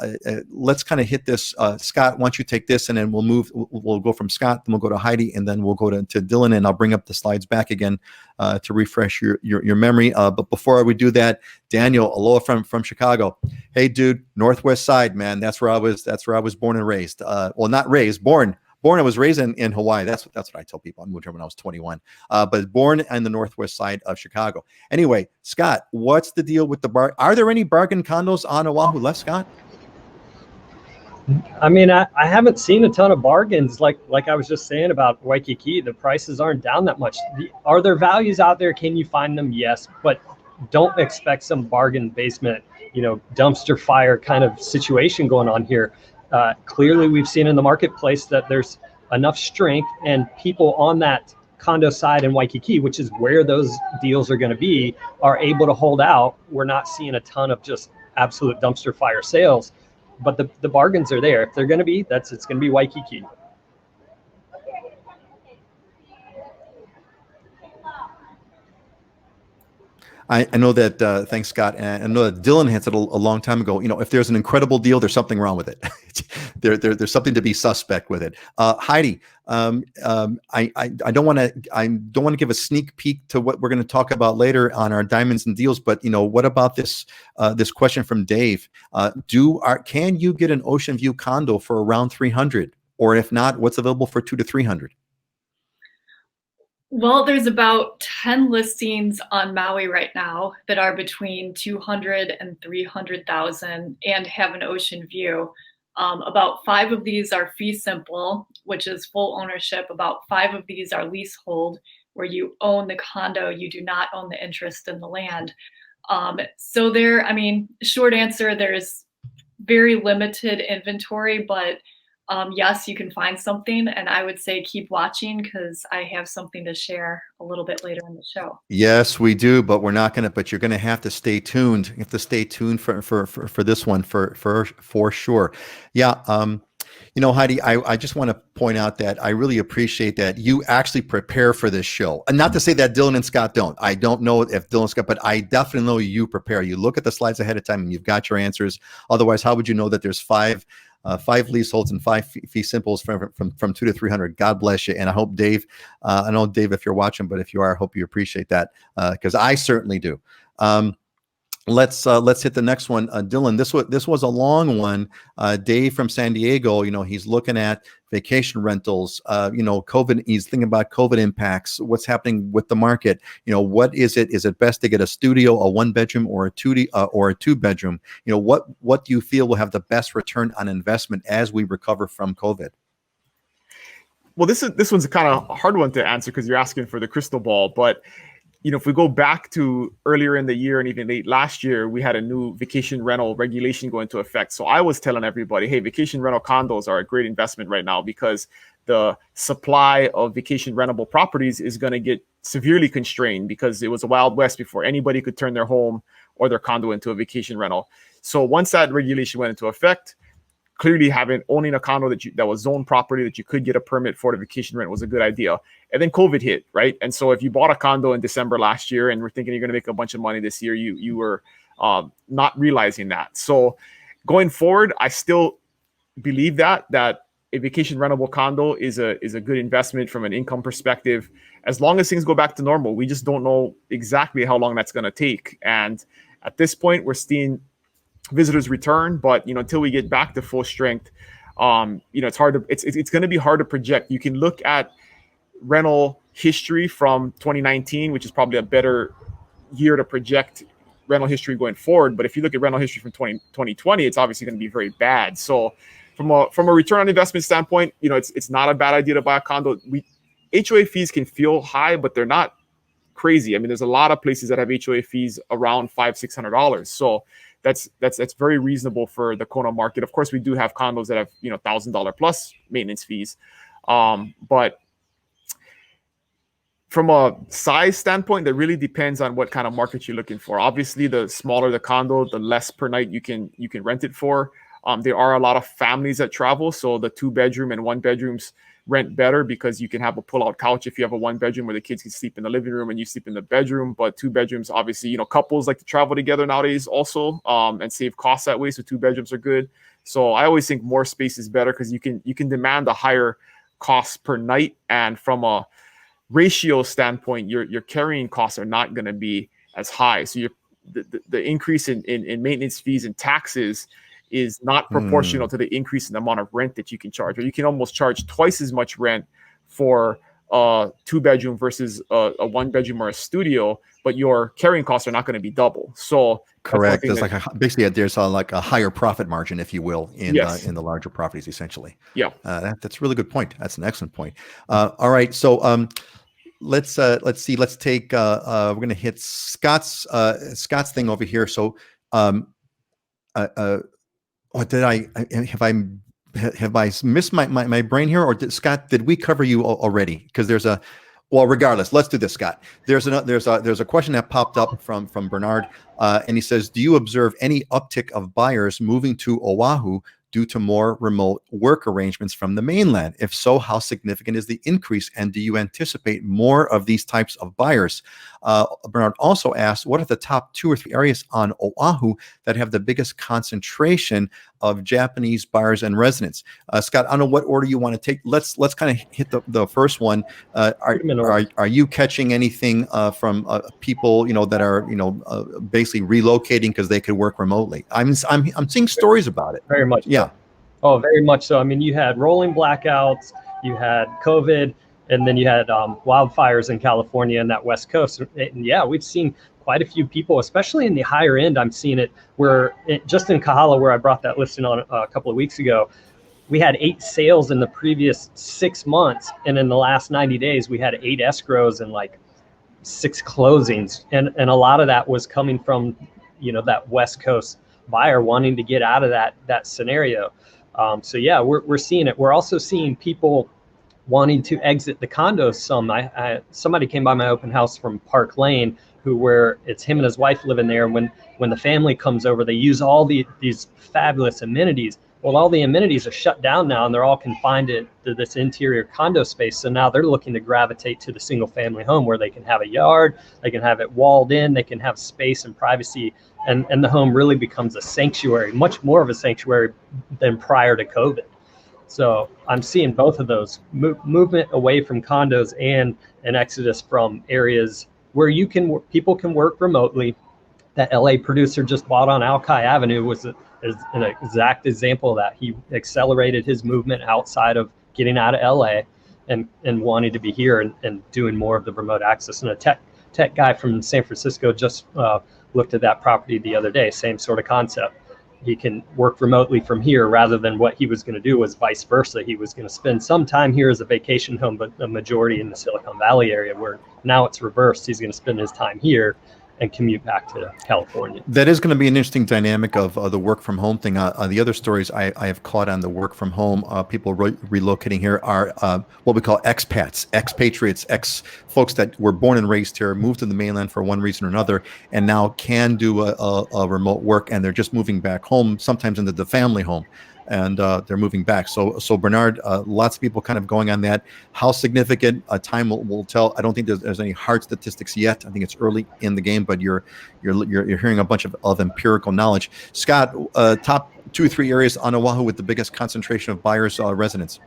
let's kind of hit this. Scott, why don't you take this, and then we'll go from Scott, then we'll go to Heidi, and then we'll go to Dylan, and I'll bring up the slides back again to refresh your memory. But before we do that, Daniel, aloha from Chicago. Hey, dude, Northwest Side, man. That's where I was born and raised. Well, not raised, born. I was raised in Hawaii. That's what I tell people. I moved here when I was 21, but born on the Northwest Side of Chicago. Anyway, Scott, what's the deal with are there any bargain condos on Oahu left, Scott? I mean, I haven't seen a ton of bargains. Like I was just saying about Waikiki, the prices aren't down that much. Are there values out there? Can you find them? Yes, but don't expect some bargain basement, dumpster fire kind of situation going on here. Clearly, we've seen in the marketplace that there's enough strength, and people on that condo side in Waikiki, which is where those deals are going to be, are able to hold out. We're not seeing a ton of just absolute dumpster fire sales, but the bargains are there. If they're going to be, it's going to be Waikiki. I know that, thanks, Scott. And I know that Dylan had said a long time ago, if there's an incredible deal, there's something wrong with it. There's something to be suspect with it. Heidi, I don't want to give a sneak peek to what we're going to talk about later on our diamonds and deals, but what about this question from Dave? Can you get an ocean view condo for around 300, or if not, what's available for 200 to 300? Well, there's about 10 listings on Maui right now that are between 200 and 300,000 and have an ocean view. About 5 of these are fee simple, which is full ownership. About 5 of these are leasehold, where you own the condo, you do not own the interest in the land. So there, I mean, short answer, there's very limited inventory, but yes, you can find something, and I would say keep watching because I have something to share a little bit later in the show. Yes, we do, but we're not going to. But you're going to have to stay tuned. You have to stay tuned for this one for sure. Yeah. Heidi, I just want to point out that I really appreciate that you actually prepare for this show. And not to say that Dylan and Scott don't. I don't know if Dylan and Scott, but I definitely know you prepare. You look at the slides ahead of time and you've got your answers. Otherwise, how would you know that there's five leaseholds and 5 fee simples from 2 to 300? God bless you. And I hope Dave, I know Dave, if you're watching, but if you are, I hope you appreciate that because I certainly do. Let's hit the next one. Dylan, this was a long one. Dave from San Diego, he's looking at vacation rentals, COVID, he's thinking about COVID impacts, what's happening with the market. What is it? Is it best to get a studio, a 1-bedroom or a 2-bedroom? What do you feel will have the best return on investment as we recover from COVID? Well, this one's a kind of hard one to answer because you're asking for the crystal ball, but if we go back to earlier in the year and even late last year, we had a new vacation rental regulation go into effect. So I was telling everybody, hey, vacation rental condos are a great investment right now because the supply of vacation rentable properties is going to get severely constrained because it was a Wild West before anybody could turn their home or their condo into a vacation rental. So once that regulation went into effect, clearly owning a condo that was zoned property that you could get a permit for the vacation rent was a good idea. And then COVID hit, right? And so if you bought a condo in December last year and were thinking you're going to make a bunch of money this year, you were not realizing that. So going forward, I still believe that a vacation rentable condo is a good investment from an income perspective, as long as things go back to normal. We just don't know exactly how long that's going to take. And at this point, we're seeing visitors return, but until we get back to full strength, it's hard to it's going to be hard to project. You can look at rental history from 2019, which is probably a better year to project rental history going forward. But if you look at rental history from 2020, it's obviously going to be very bad. So from a return on investment standpoint, it's not a bad idea to buy a condo. HOA fees can feel high, but they're not crazy. I mean, there's a lot of places that have HOA fees around $500-$600. So that's very reasonable for the Kona market. Of course, we do have condos that have $1,000 plus maintenance fees, but from a size standpoint, that really depends on what kind of market you're looking for. Obviously, the smaller the condo, the less per night you can rent it for. There are a lot of families that travel, so the 2-bedroom and 1-bedrooms rent better because you can have a pull-out couch if you have a 1-bedroom where the kids can sleep in the living room and you sleep in the bedroom. But 2 bedrooms, obviously, couples like to travel together nowadays also, and save costs that way. So 2 bedrooms are good. So I always think more space is better because you can demand a higher cost per night, and from a ratio standpoint, your carrying costs are not going to be as high. So the increase in maintenance fees and taxes is not proportional to the increase in the amount of rent that you can charge. Or you can almost charge twice as much rent for a 2-bedroom versus a 1-bedroom or a studio, but your carrying costs are not going to be double. So correct. There's there's a higher profit margin, if you will, in the larger properties, essentially. Yeah, that's a really good point. That's an excellent point. All right, so let's see. Let's take. We're going to hit Scott's thing over here. So, what did have I missed my brain here, or Scott, did we cover you already? Because there's regardless, let's do this, Scott. There's a question that popped up from Bernard, and he says, do you observe any uptick of buyers moving to Oahu due to more remote work arrangements from the mainland? If so, how significant is the increase, and do you anticipate more of these types of buyers? Bernard also asked, what are the top 2 or 3 areas on Oahu that have the biggest concentration of Japanese buyers and residents? Scott, I don't know what order you want to take. Let's kind of hit the first one. Are you catching anything from people that are basically relocating because they could work remotely? I'm seeing stories about it. Very much. Yeah. Oh, very much so. I mean, you had rolling blackouts, you had COVID, And then you had wildfires in California and that West Coast. And yeah, we've seen quite a few people, especially in the higher end. I'm seeing it just in Kahala, where I brought that listing on a couple of weeks ago, we had 8 sales in the previous 6 months. And in the last 90 days, we had 8 escrows and like 6 closings. And a lot of that was coming from, that West Coast buyer wanting to get out of that scenario. So yeah, we're seeing it. We're also seeing people wanting to exit the condos some. Somebody came by my open house from Park Lane, where it's him and his wife living there. And when the family comes over, they use all these fabulous amenities. Well, all the amenities are shut down now, and they're all confined to this interior condo space. So now they're looking to gravitate to the single family home where they can have a yard, they can have it walled in, they can have space and privacy, and the home really becomes a sanctuary, much more of a sanctuary than prior to COVID. So I'm seeing both of those movement away from condos and an exodus from areas where people can work remotely. That LA producer just bought on Alki Avenue is an exact example of that. He accelerated his movement outside of getting out of LA and wanting to be here and doing more of the remote access. And a tech guy from San Francisco just looked at that property the other day, same sort of concept. He can work remotely from here, rather than what he was going to do was vice versa. He was going to spend some time here as a vacation home, but the majority in the Silicon Valley area, where now it's reversed. He's going to spend his time here and commute back to California. That is going to be an interesting dynamic of the work from home thing. The other stories I have caught on the work from home, people relocating here are what we call expats, expatriates, folks that were born and raised here, moved to the mainland for one reason or another, and now can do a remote work, and they're just moving back home, sometimes into the family home. And they're moving back. So Bernard, lots of people kind of going on that. How significant? Time will tell. I don't think there's any hard statistics yet. I think it's early in the game, but you're hearing a bunch of empirical knowledge. Scott, top 2 or 3 areas on Oahu with the biggest concentration of buyers residents.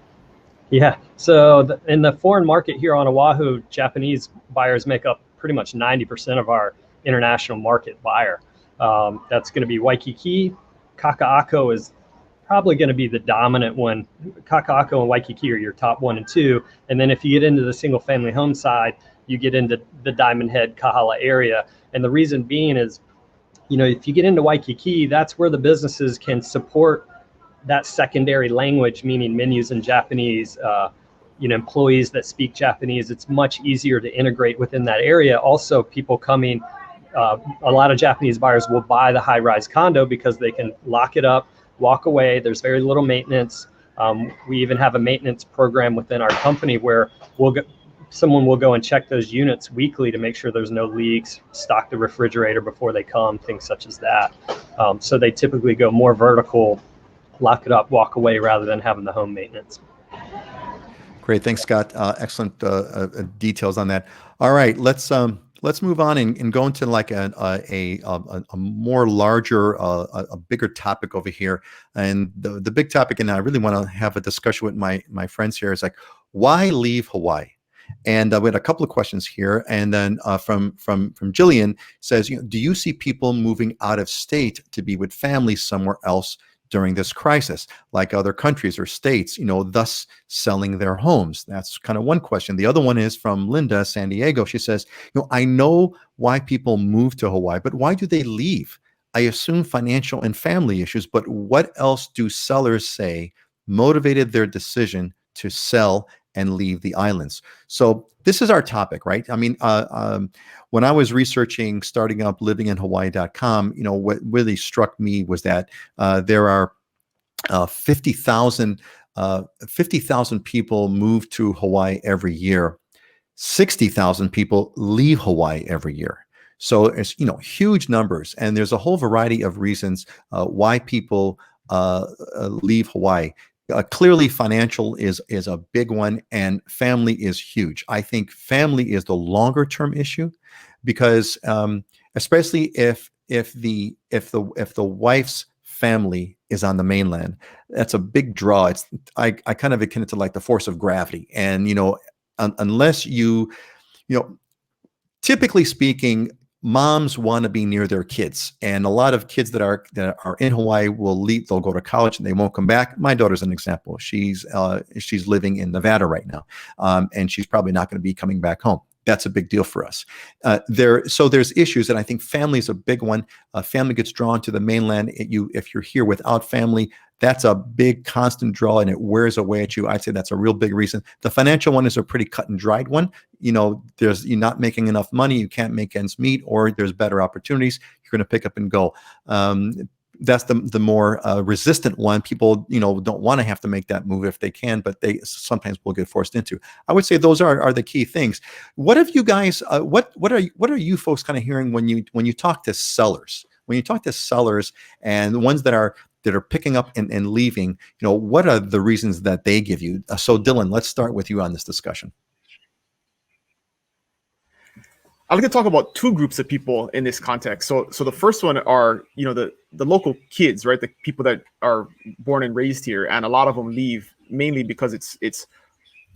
Yeah. So in the foreign market here on Oahu, Japanese buyers make up pretty much 90% of our international market buyer. That's going to be Waikiki. Kaka'ako is probably going to be the dominant one. Kaka'ako and Waikiki are your top 1 and 2. And then if you get into the single family home side, you get into the Diamond Head, Kahala area. And the reason being is, if you get into Waikiki, that's where the businesses can support that secondary language, meaning menus in Japanese, employees that speak Japanese. It's much easier to integrate within that area. Also, people coming, a lot of Japanese buyers will buy the high-rise condo because they can lock it up, walk away. There's very little maintenance. We even have a maintenance program within our company where someone will go and check those units weekly to make sure there's no leaks, stock the refrigerator before they come, things such as that. So they typically go more vertical, lock it up, walk away, rather than having the home maintenance. Great, thanks, Scott. Excellent details on that. All right, let's move on and go into like a more larger, a bigger topic over here. And the big topic, and I really want to have a discussion with my friends here, is like, why leave Hawaii? And we had a couple of questions here, and then from Jillian says, do you see people moving out of state to be with families somewhere else during this crisis, like other countries or states, thus selling their homes? That's kind of one question. The other one is from Linda, San Diego. She says, I know why people move to Hawaii, but why do they leave? I assume financial and family issues, but what else do sellers say motivated their decision to sell and leave the islands? So this is our topic, right? I mean, when I was researching starting up livinginhawaii.com, what really struck me was that there are 50,000 people move to Hawaii every year. 60,000 people leave Hawaii every year. So it's, huge numbers. And there's a whole variety of reasons why people leave Hawaii. Clearly, financial is a big one, and family is huge. I think family is the longer term issue, because especially if the wife's family is on the mainland, that's a big draw. I kind of akin it to like the force of gravity, and unless typically speaking, moms want to be near their kids, and a lot of kids that are in Hawaii will leave. They'll go to college and they won't come back. My daughter's an example. She's living in Nevada right now, and she's probably not going to be coming back home. That's a big deal for us. So there's issues, and I think family is a big one. Family gets drawn to the mainland. If you're here without family, that's a big constant draw, and it wears away at you. I'd say that's a real big reason. The financial one is a pretty cut and dried one. You're not making enough money, you can't make ends meet, or there's better opportunities, you're going to pick up and go. That's the more resistant one. People, don't want to have to make that move if they can, but they sometimes will get forced into. I would say those are the key things. What have you guys? What are you folks kind of hearing when you talk to sellers? When you talk to sellers and the ones that are picking up and leaving, what are the reasons that they give you? So Dylan, let's start with you on this discussion. I like to talk about two groups of people in this context. So the first one are, the local kids, right? The people that are born and raised here, and a lot of them leave mainly because it's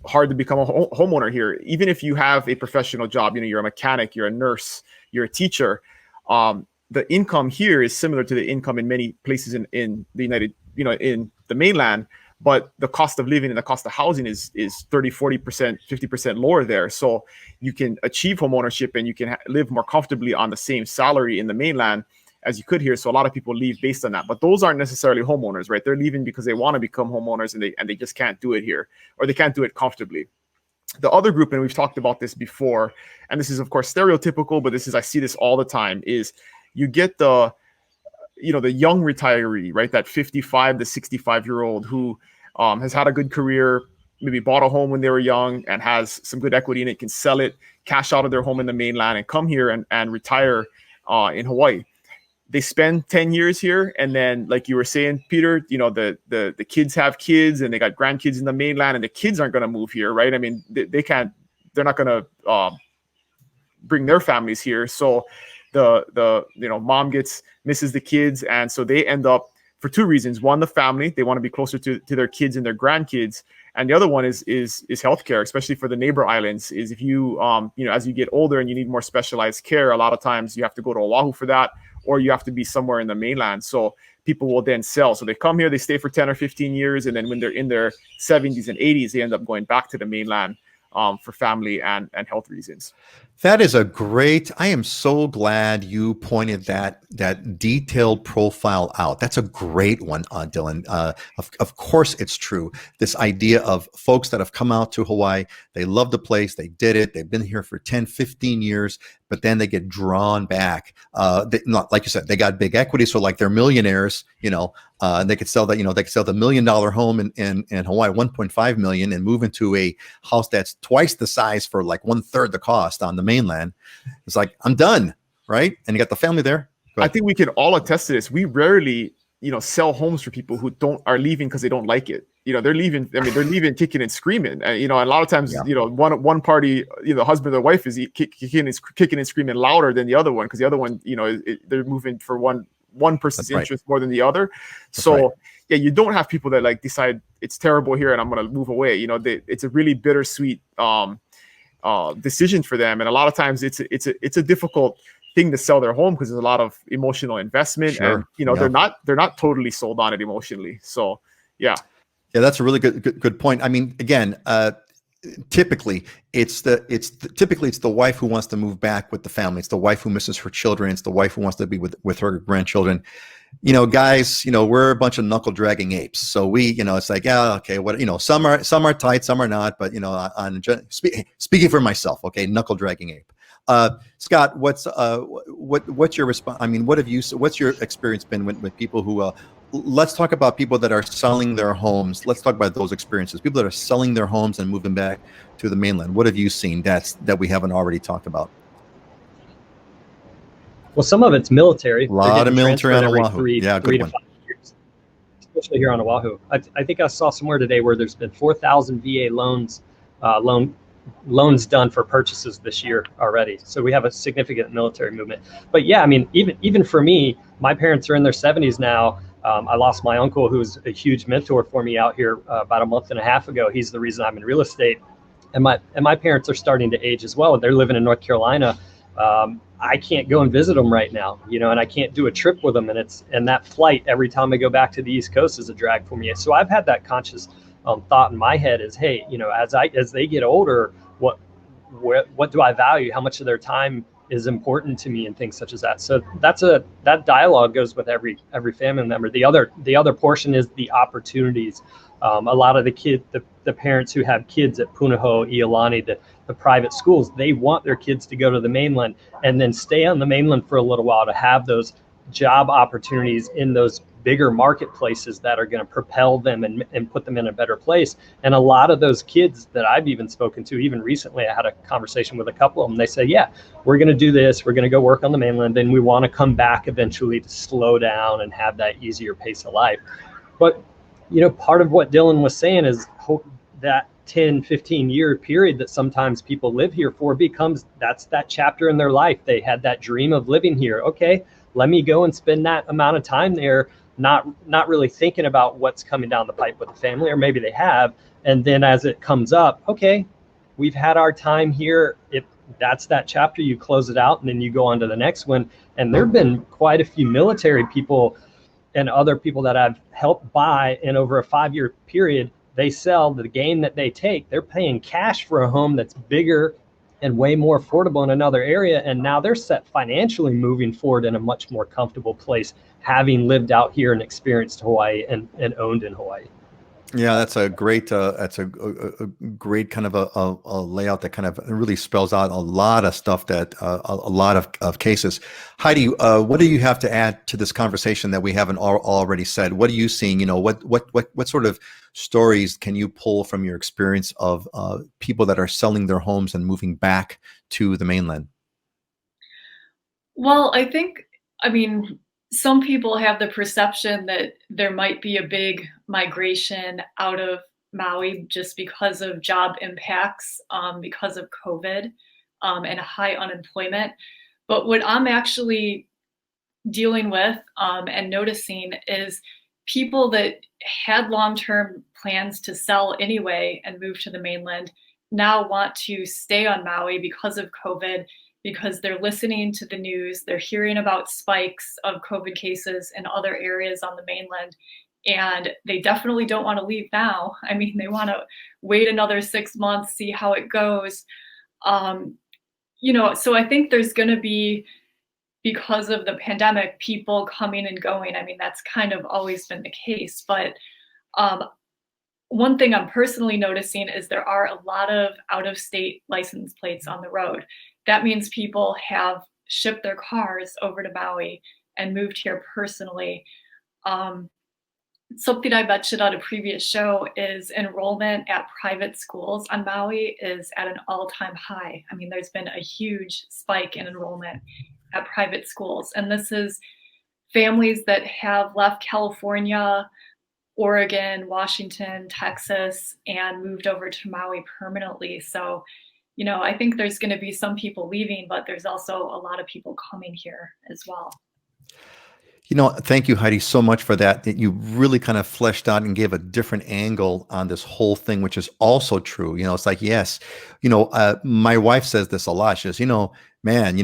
hard to become a homeowner here. Even if you have a professional job, you're a mechanic, you're a nurse, you're a teacher. The income here is similar to the income in many places in the in the mainland, but the cost of living and the cost of housing is 30, 40%, 50% lower there. So you can achieve homeownership and you can live more comfortably on the same salary in the mainland as you could here. So a lot of people leave based on that, but those aren't necessarily homeowners, right? They're leaving because they want to become homeowners and they just can't do it here, or they can't do it comfortably. The other group, and we've talked about this before, and this is of course stereotypical, but I see this all the time, is you get the young retiree, right? That 55 to 65-year-old who has had a good career, maybe bought a home when they were young and has some good equity in it, can sell it, cash out of their home in the mainland and come here and retire in Hawaii. They spend 10 years here, and then, like you were saying, Peter, the kids have kids and they got grandkids in the mainland, and the kids aren't going to move here, right? I mean, they're not going to bring their families here. So the mom misses the kids, and so they end up, for two reasons. One, the family, they want to be closer to their kids and their grandkids, and the other one is healthcare, especially for the neighbor islands. Is if you as you get older and you need more specialized care, a lot of times you have to go to Oahu for that, or you have to be somewhere in the mainland. So people will then sell. So they come here, they stay for 10 or 15 years, and then when they're in their 70s and 80s, they end up going back to the mainland for family and health reasons. That is I am so glad you pointed that detailed profile out. That's a great one, Dylan. Of course it's true. This idea of folks that have come out to Hawaii, they love the place, they did it, they've been here for 10, 15 years, but then they get drawn back. Like you said, they got big equity, so like they're millionaires, and they could sell that, they could sell the $1 million home in Hawaii, 1.5 million, and move into a house that's twice the size for like 1/3 the cost on the mainland. It's like, I'm done, right? And you got the family there. I think we can all attest to this. We rarely, sell homes for people who are leaving because they don't like it. They're leaving. I mean, they're leaving kicking and screaming. And a lot of times, one party, the husband or wife is kicking and screaming louder than the other one, because the other one, they're moving for one person's interest more than the other. So yeah, you don't have people that decide it's terrible here and I'm going to move away. It's a really bittersweet decision for them, and a lot of times it's a difficult thing to sell their home because there's a lot of emotional investment, and they're not totally sold on it emotionally. So yeah, that's a really good point. I mean, again, typically it's the wife who wants to move back with the family. It's the wife who misses her children. It's the wife who wants to be with her grandchildren. Guys, we're a bunch of knuckle dragging apes. So we, it's like, yeah, okay, what, some are tight, some are not, but speaking for myself, okay, knuckle dragging ape. Scott, what's your response? I mean, what's your experience been with people who, let's talk about people that are selling their homes. Let's talk about those experiences. People that are selling their homes and moving back to the mainland. What have you seen that we haven't already talked about? Well, some of it's military. A lot of military on Oahu. 3 to 5 years, especially here on Oahu. I think I saw somewhere today where there's been 4,000 VA loans done for purchases this year already. So we have a significant military movement. But yeah, I mean, even for me, my parents are in their 70s now. I lost my uncle, who was a huge mentor for me out here about a month and a half ago. He's the reason I'm in real estate. And my parents are starting to age as well. They're living in North Carolina. I can't go and visit them right now, and I can't do a trip with them. And that flight every time I go back to the East Coast is a drag for me. So I've had that conscious thought in my head is, hey, as they get older, what do I value? How much of their time is important to me, and things such as that. So that dialogue goes with every family member. The other portion is the opportunities. A lot of the parents who have kids at Punahou, Iolani, the private schools, they want their kids to go to the mainland and then stay on the mainland for a little while to have those job opportunities in those bigger marketplaces that are going to propel them and put them in a better place. And a lot of those kids that I've even spoken to, even recently, I had a conversation with a couple of them. They say, yeah, we're going to do this. We're going to go work on the mainland. Then we want to come back eventually to slow down and have that easier pace of life. But, part of what Dylan was saying is that 10, 15 year period that sometimes people live here for that's that chapter in their life. They had that dream of living here. Okay, let me go and spend that amount of time there, not really thinking about what's coming down the pipe with the family, or maybe they have. And then as it comes up, okay, we've had our time here. If that's that chapter, you close it out and then you go on to the next one. And there've been quite a few military people and other people that I've helped buy, and over a 5-year period, they sell the gain that they take. They're paying cash for a home that's bigger and way more affordable in another area. And now they're set financially moving forward in a much more comfortable place, having lived out here and experienced Hawaii and owned in Hawaii. Yeah, that's a great great kind of a layout that kind of really spells out a lot of stuff, that a lot of cases. Heidi, what do you have to add to this conversation that we haven't already said? What are you seeing? What sort of stories can you pull from your experience of people that are selling their homes and moving back to the mainland? Well, I mean, some people have the perception that there might be a big migration out of Maui just because of job impacts, because of COVID, and high unemployment. But what I'm actually dealing with and noticing is people that had long-term plans to sell anyway and move to the mainland now want to stay on Maui because of COVID, because they're listening to the news, they're hearing about spikes of COVID cases in other areas on the mainland, and they definitely don't want to leave now. I mean, they want to wait another 6 months, see how it goes. So I think there's going to be, because of the pandemic, people coming and going. I mean, that's kind of always been the case. But one thing I'm personally noticing is there are a lot of out-of-state license plates on the road. That means people have shipped their cars over to Maui and moved here personally. Something I mentioned on a previous show is enrollment at private schools on Maui is at an all-time high. I mean, there's been a huge spike in enrollment at private schools. And this is families that have left California, Oregon, Washington, Texas, and moved over to Maui permanently. So, I think there's going to be some people leaving, but there's also a lot of people coming here as well. Thank you, Heidi, so much for that. That you really kind of fleshed out and gave a different angle on this whole thing, which is also true. It's like, yes, my wife says this a lot. She says, man,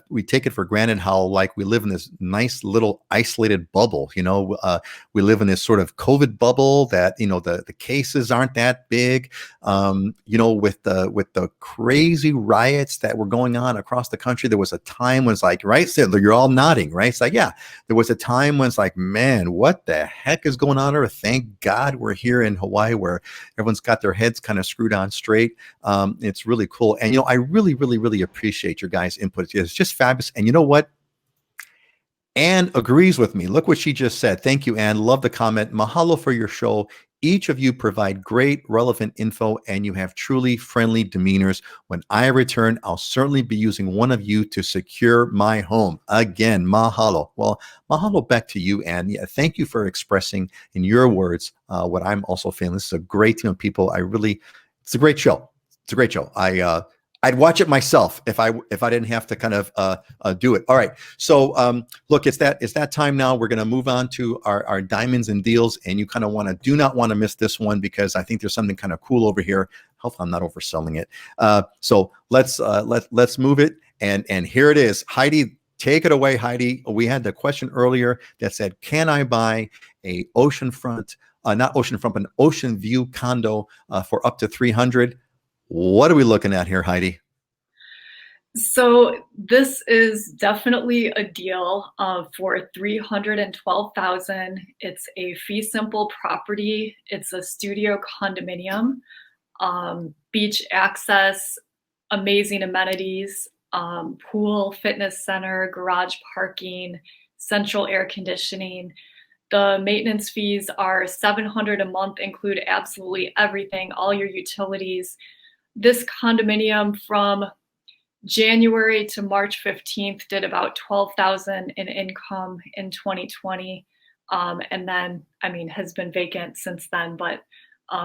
we take it for granted how like we live in this nice little isolated bubble. We live in this sort of COVID bubble that, the cases aren't that big. With the crazy riots that were going on across the country, there was a time when it's like, right? So you're all nodding, right? It's like, yeah, there was a time when it's like, man, what the heck is going on here? Thank God we're here in Hawaii where everyone's got their heads kind of screwed on straight. It's really cool. And, I really, really, really appreciate your guys' input. It's just fabulous. And you know what? Anne agrees with me. Look what she just said. Thank you, Anne. Love the comment. Mahalo for your show. Each of you provide great, relevant info, and you have truly friendly demeanors. When I return, I'll certainly be using one of you to secure my home. Again, mahalo. Well, mahalo back to you, Anne. Yeah, thank you for expressing in your words what I'm also feeling. This is a great team of people. It's a great show. It's a great show. I'd watch it myself if I didn't have to kind of do it. All right. So look, it's that time now. We're going to move on to our diamonds and deals, and you kind of do not want to miss this one because I think there's something kind of cool over here. Hopefully I'm not overselling it. So let's move it. And here it is. Heidi, take it away, Heidi. We had the question earlier that said, can I buy a oceanfront, not oceanfront, but an ocean view condo for up to 300? What are we looking at here, Heidi? So this is definitely a deal for $312,000. It's a fee simple property. It's a studio condominium, beach access, amazing amenities, pool, fitness center, garage parking, central air conditioning. The maintenance fees are $700 a month, include absolutely everything, all your utilities. This condominium from January to March 15th did about $12,000 in income in 2020. And then, I mean, has been vacant since then, but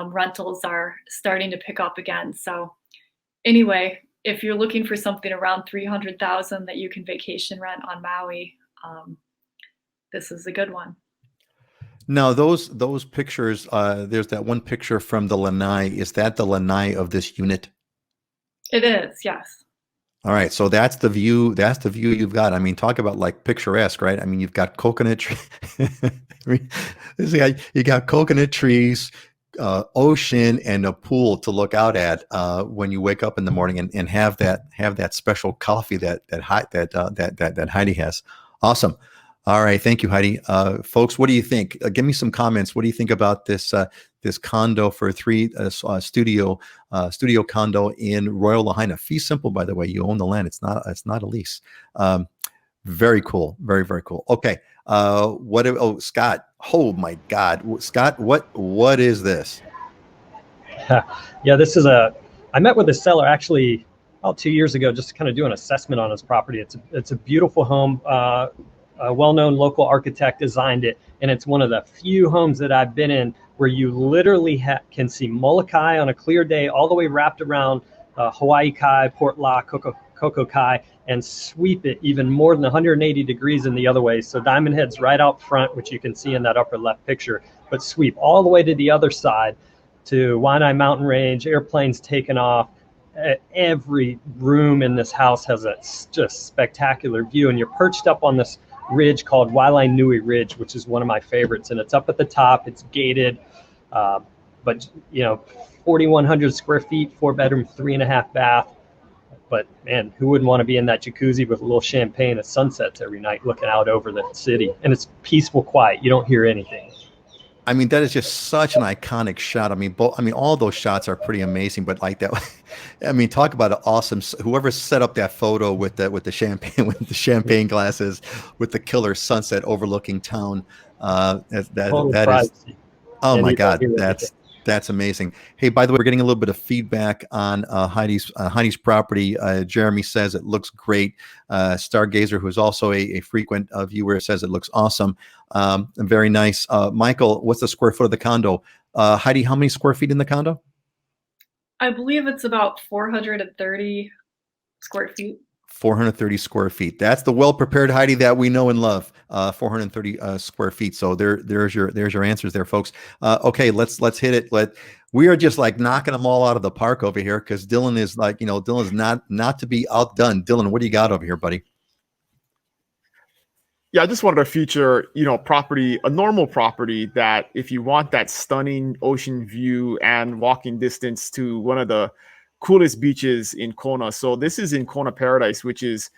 rentals are starting to pick up again. So anyway, if you're looking for something around $300,000 that you can vacation rent on Maui, this is a good one. Now, those pictures, there's that one picture from the lanai. Is that the lanai of this unit? It is, yes. All right, so that's the view. That's the view you've got. I mean, talk about like picturesque, right? I mean, you've got coconut tree. You got coconut trees, ocean, and a pool to look out at when you wake up in the morning, and have that special coffee that Heidi has. Awesome. All right, thank you, Heidi. Folks, what do you think? Give me some comments. What do you think about this condo for studio condo in Royal Lahaina? Fee simple, by the way. You own the land. It's not a lease. Very cool. Very, very cool. Okay. Scott. Oh my God, Scott. What is this? Yeah, this is I met with the seller actually about 2 years ago, just to kind of do an assessment on his property. It's a beautiful home. A well-known local architect designed it, and it's one of the few homes that I've been in where you literally can see Molokai on a clear day all the way wrapped around Hawaii Kai, Port La, Koko Kai, and sweep it even more than 180 degrees in the other way. So Diamond Head's right out front, which you can see in that upper left picture, but sweep all the way to the other side to Waianae Mountain Range, airplanes taking off. Every room in this house has a just spectacular view, and you're perched up on this ridge called Waialainui Ridge, which is one of my favorites, and it's up at the top. It's gated, but 4,100 square feet, 4-bedroom, 3.5 bath. But man, who wouldn't want to be in that jacuzzi with a little champagne at sunsets every night, looking out over the city? And it's peaceful, quiet. You don't hear anything. I mean, that is just such an iconic shot. I mean, all those shots are pretty amazing, but like that, I mean, talk about an awesome, whoever set up that photo with the champagne, with the champagne glasses, with the killer sunset overlooking town. That is, oh my God, that's amazing. Hey, by the way, we're getting a little bit of feedback on Heidi's property. Jeremy says it looks great. Stargazer, who is also a frequent viewer, says it looks awesome. Very nice. Michael, what's the square foot of the condo? Heidi, how many square feet in the condo? I believe it's about 430 square feet. 430 square feet. That's the well-prepared Heidi that we know and love. 430 square feet. So there's your answers there, folks. Okay, let's hit it. We are just like knocking them all out of the park over here, because Dylan is like, Dylan's not to be outdone. Dylan, what do you got over here, buddy? Yeah, I just wanted to feature, property, a normal property that if you want that stunning ocean view and walking distance to one of the coolest beaches in Kona. So this is in Kona Paradise, which is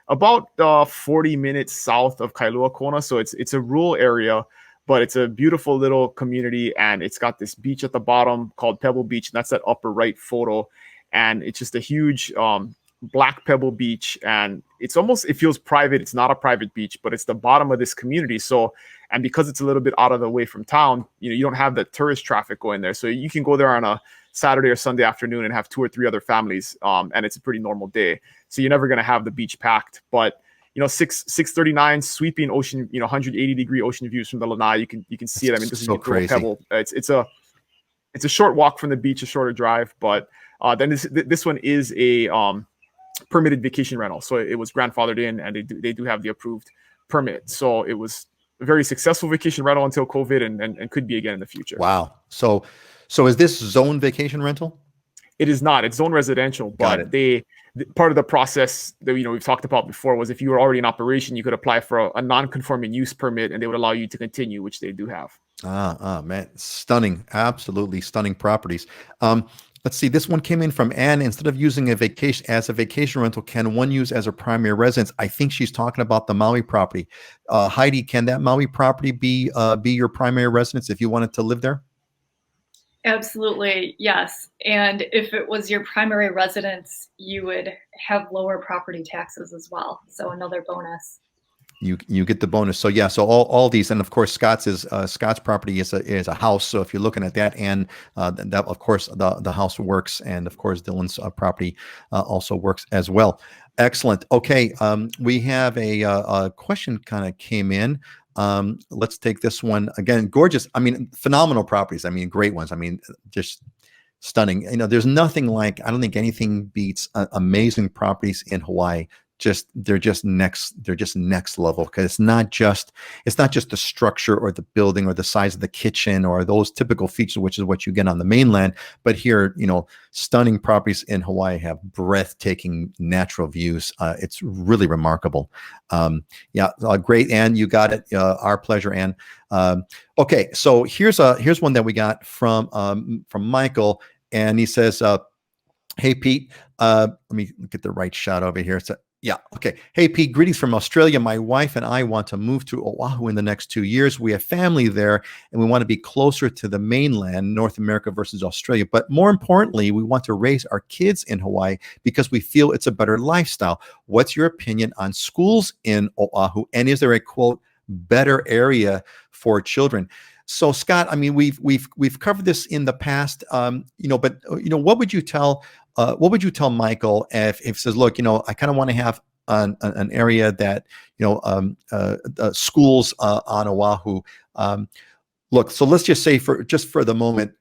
about 40 minutes south of Kailua, Kona. So it's a rural area, but it's a beautiful little community, and it's got this beach at the bottom called Pebble Beach, and that's that upper right photo. And it's just a huge black pebble beach, and it feels private. It's not a private beach, but it's the bottom of this community. So, and because it's a little bit out of the way from town, you don't have the tourist traffic going there. So you can go there on a Saturday or Sunday afternoon and have 2 or 3 other families, and it's a pretty normal day. So you're never going to have the beach packed. But 639 sweeping ocean, 180 degree ocean views from the lanai. You can see it. I mean, this so is crazy. Pebble. It's a short walk from the beach, a shorter drive. But then this one is a permitted vacation rental, so it was grandfathered in, and they do have the approved permit. So it was a very successful vacation rental until COVID, and could be again in the future. Wow. So is this zone vacation rental? It is not. It's zone residential, but they part of the process that we've talked about before was if you were already in operation, you could apply for a non-conforming use permit, and they would allow you to continue, which they do have. Man, stunning, absolutely stunning properties. Let's see, this one came in from Anne. Instead of using a vacation rental, can one use as a primary residence? I think she's talking about the Maui property. Heidi, can that Maui property be your primary residence if you wanted to live there? Absolutely, yes. And if it was your primary residence, you would have lower property taxes as well. So another bonus. You get the bonus. So yeah, so all these, and of course Scott's property is a house. So if you're looking at that, and that of course the house works, and of course Dylan's property also works as well. Excellent. Okay, we have a question kind of came in. Let's take this one again. Gorgeous. I mean, phenomenal properties. I mean, great ones. I mean, just stunning. There's nothing like, I don't think anything beats amazing properties in Hawaii. They're just next level, because it's not just the structure or the building or the size of the kitchen or those typical features, which is what you get on the mainland. But here, stunning properties in Hawaii have breathtaking natural views. It's really remarkable. Great, Anne, you got it. Our pleasure, Anne. Okay, so here's one that we got from Michael, and he says, "Hey Pete, let me get the right shot over here." Yeah. Okay. Hey, Pete, greetings from Australia. My wife and I want to move to Oahu in the next 2 years. We have family there, and we want to be closer to the mainland, North America versus Australia. But more importantly, we want to raise our kids in Hawaii because we feel it's a better lifestyle. What's your opinion on schools in Oahu? And is there a, quote, better area for children? So, Scott, I mean, we've covered this in the past, but what would you tell Michael if he says, look, I kind of want to have an area that, schools on Oahu. Look, so let's just say for the moment,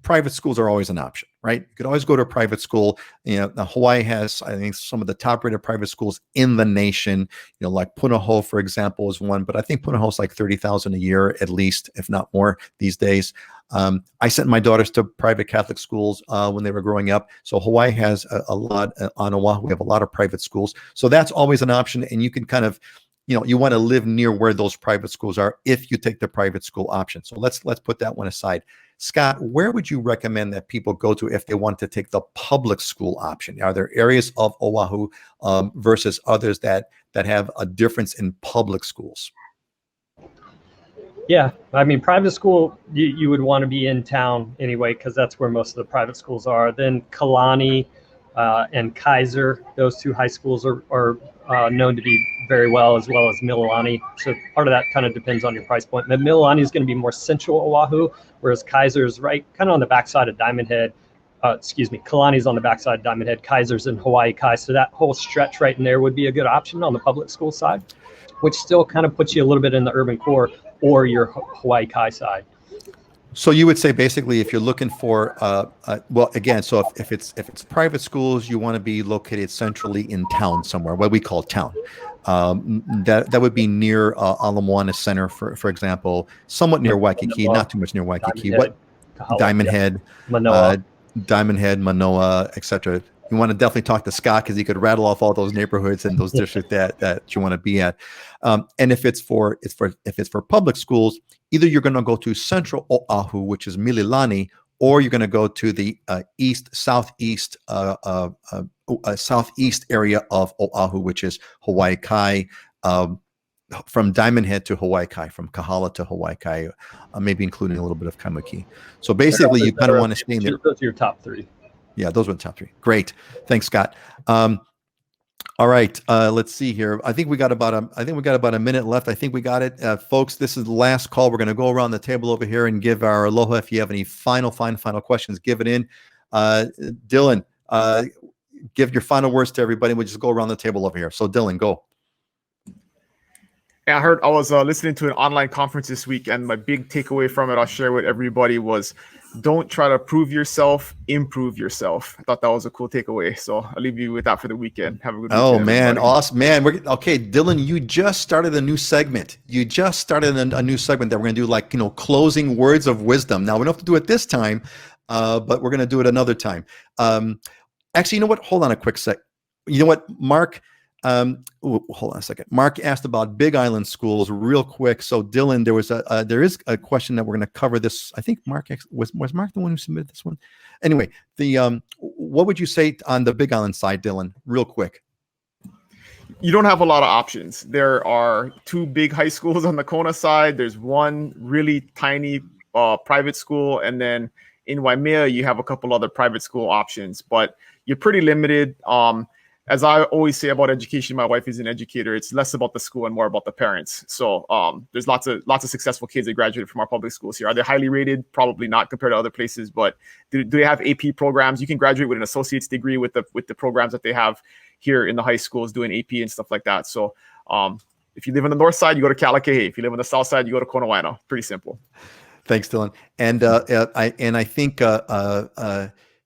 private schools are always an option, right? You could always go to a private school. Hawaii has, I think, some of the top-rated private schools in the nation. Like Punahou, for example, is one, but I think Punahou is like $30,000 a year at least, if not more these days. I sent my daughters to private Catholic schools when they were growing up. So Hawaii has a lot on Oahu. We have a lot of private schools. So that's always an option. And you can kind of, you want to live near where those private schools are if you take the private school option. So let's put that one aside. Scott, where would you recommend that people go to if they want to take the public school option? Are there areas of Oahu versus others that have a difference in public schools? Yeah, I mean, private school, you would want to be in town anyway, because that's where most of the private schools are. Then Kalani and Kaiser, those two high schools are known to be very well as Mililani. So part of that kind of depends on your price point. But Mililani is going to be more central Oahu, whereas Kaiser's right kind of on the backside of Diamond Head. Kalani's on the backside of Diamond Head. Kaiser's in Hawaii Kai. So that whole stretch right in there would be a good option on the public school side, which still kind of puts you a little bit in the urban core or your Hawaii Kai side. So you would say basically, if you're looking for, so if it's private schools, you want to be located centrally in town somewhere, what we call town. That would be near Ala Moana Center, for example, somewhat near Waikiki, Manoa, not too much near Waikiki. Diamond Head, Diamond Head, Manoa, etc. You want to definitely talk to Scott because he could rattle off all those neighborhoods and those districts that you want to be at. And if it's for public schools, either you're going to go to Central Oahu, which is Mililani, or you're going to go to the southeast area of Oahu, which is Hawaii Kai, from Diamond Head to Hawaii Kai, from Kahala to Hawaii Kai, maybe including a little bit of Kaimuki. So basically, you kind of want to stay in there. Those are your top three. Yeah, those were the top three. Great, thanks, Scott. All right, let's see here. I think we got about a minute left. I think we got it, folks. This is the last call. We're going to go around the table over here and give our aloha. If you have any final questions, give it in. Dylan, give your final words to everybody. We'll just go around the table over here. So, Dylan, go. Yeah, I was listening to an online conference this week, and my big takeaway from it, I'll share with everybody, was don't try to prove yourself, improve yourself. I thought that was a cool takeaway. So I'll leave you with that for the weekend. Have a good weekend. Oh, man. Everybody. Awesome. Man, okay, Dylan, you just started a new segment. A new segment that we're going to do, like, closing words of wisdom. Now, we don't have to do it this time, but we're going to do it another time. Actually, you know what? Hold on a quick sec. You know what, Mark? Hold on a second. Mark asked about Big Island schools real quick. So Dylan, there is a question that we're going to cover this. I think Mark was Mark the one who submitted this one. Anyway, what would you say on the Big Island side, Dylan, real quick? You don't have a lot of options. There are 2 big high schools on the Kona side. There's one really tiny private school, and then in Waimea you have a couple other private school options, but you're pretty limited. As I always say about education, my wife is an educator. It's less about the school and more about the parents. So there's lots of successful kids that graduated from our public schools here. Are they highly rated? Probably not compared to other places, but do they have AP programs? You can graduate with an associate's degree with the programs that they have here in the high schools doing AP and stuff like that. So if you live on the north side, you go to Kalaka'i. If you live on the south side, you go to Kona Waino. Pretty simple. Thanks, Dylan. And I think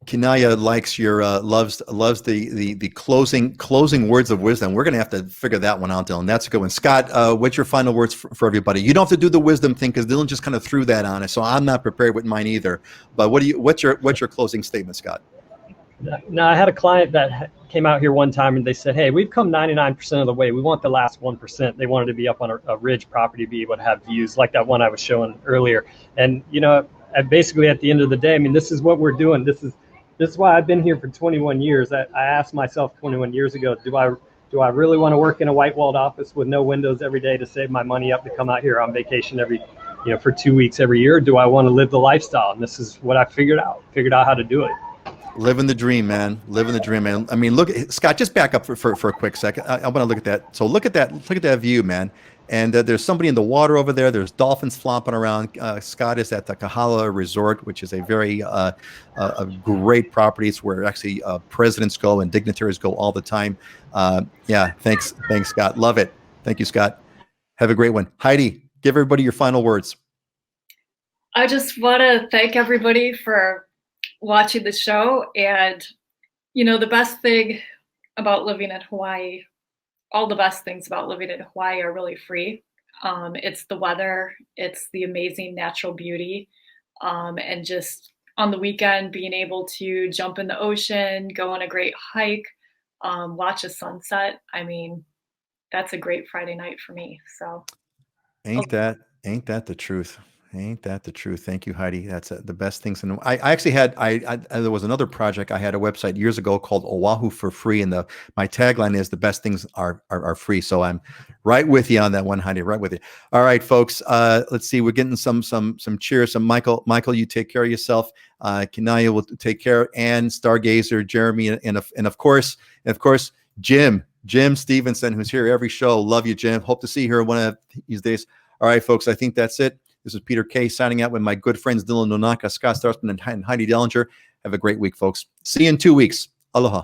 Kinaya likes your loves the closing words of wisdom. We're going to have to figure that one out, Dylan. That's a good one. Scott, what's your final words for everybody? You don't have to do the wisdom thing because Dylan just kind of threw that on us, so I'm not prepared with mine either. But what's your closing statement, Scott? No, I had a client that came out here one time and they said, hey, we've come 99% of the way. We want the last 1%. They wanted to be up on a ridge property, be able to have views like that one I was showing earlier. And, basically at the end of the day, I mean, this is what we're doing. This is why I've been here for 21 years. I asked myself 21 years ago, do I really want to work in a white-walled office with no windows every day to save my money up to come out here on vacation for 2 weeks every year? Do I want to live the lifestyle? And this is what I figured out how to do it. Living the dream, man. Living the dream, man. I mean, look, Scott, just back up for a quick second. I want to look at that. So look at that view, man. And there's somebody in the water over there. There's dolphins flopping around. Scott is at the Kahala Resort, which is a very a great property. It's where actually presidents go and dignitaries go all the time. Yeah, thanks, Scott. Love it. Thank you, Scott. Have a great one. Heidi, give everybody your final words. I just want to thank everybody for watching the show. And, the best thing about living in Hawaii, all the best things about living in Hawaii are really free. It's the weather, it's the amazing natural beauty, and just on the weekend being able to jump in the ocean, go on a great hike, watch a sunset. I mean, that's a great Friday night for me. So ain't that the truth? Ain't that the truth? Thank you, Heidi. That's the best things. And I actually had, there was another project. I had a website years ago called Oahu for Free. And my tagline is the best things are free. So I'm right with you on that one, Heidi, right with you. All right, folks, let's see. We're getting some cheers. Some Michael, you take care of yourself. Kinaya will take care, and Stargazer, Jeremy, and of course, Jim Stevenson, who's here every show. Love you, Jim. Hope to see you here one of these days. All right, folks, I think that's it. This is Peter Kay signing out with my good friends Dylan Nonaka, Scott Startsman, and Heidi Dellinger. Have a great week, folks. See you in 2 weeks. Aloha.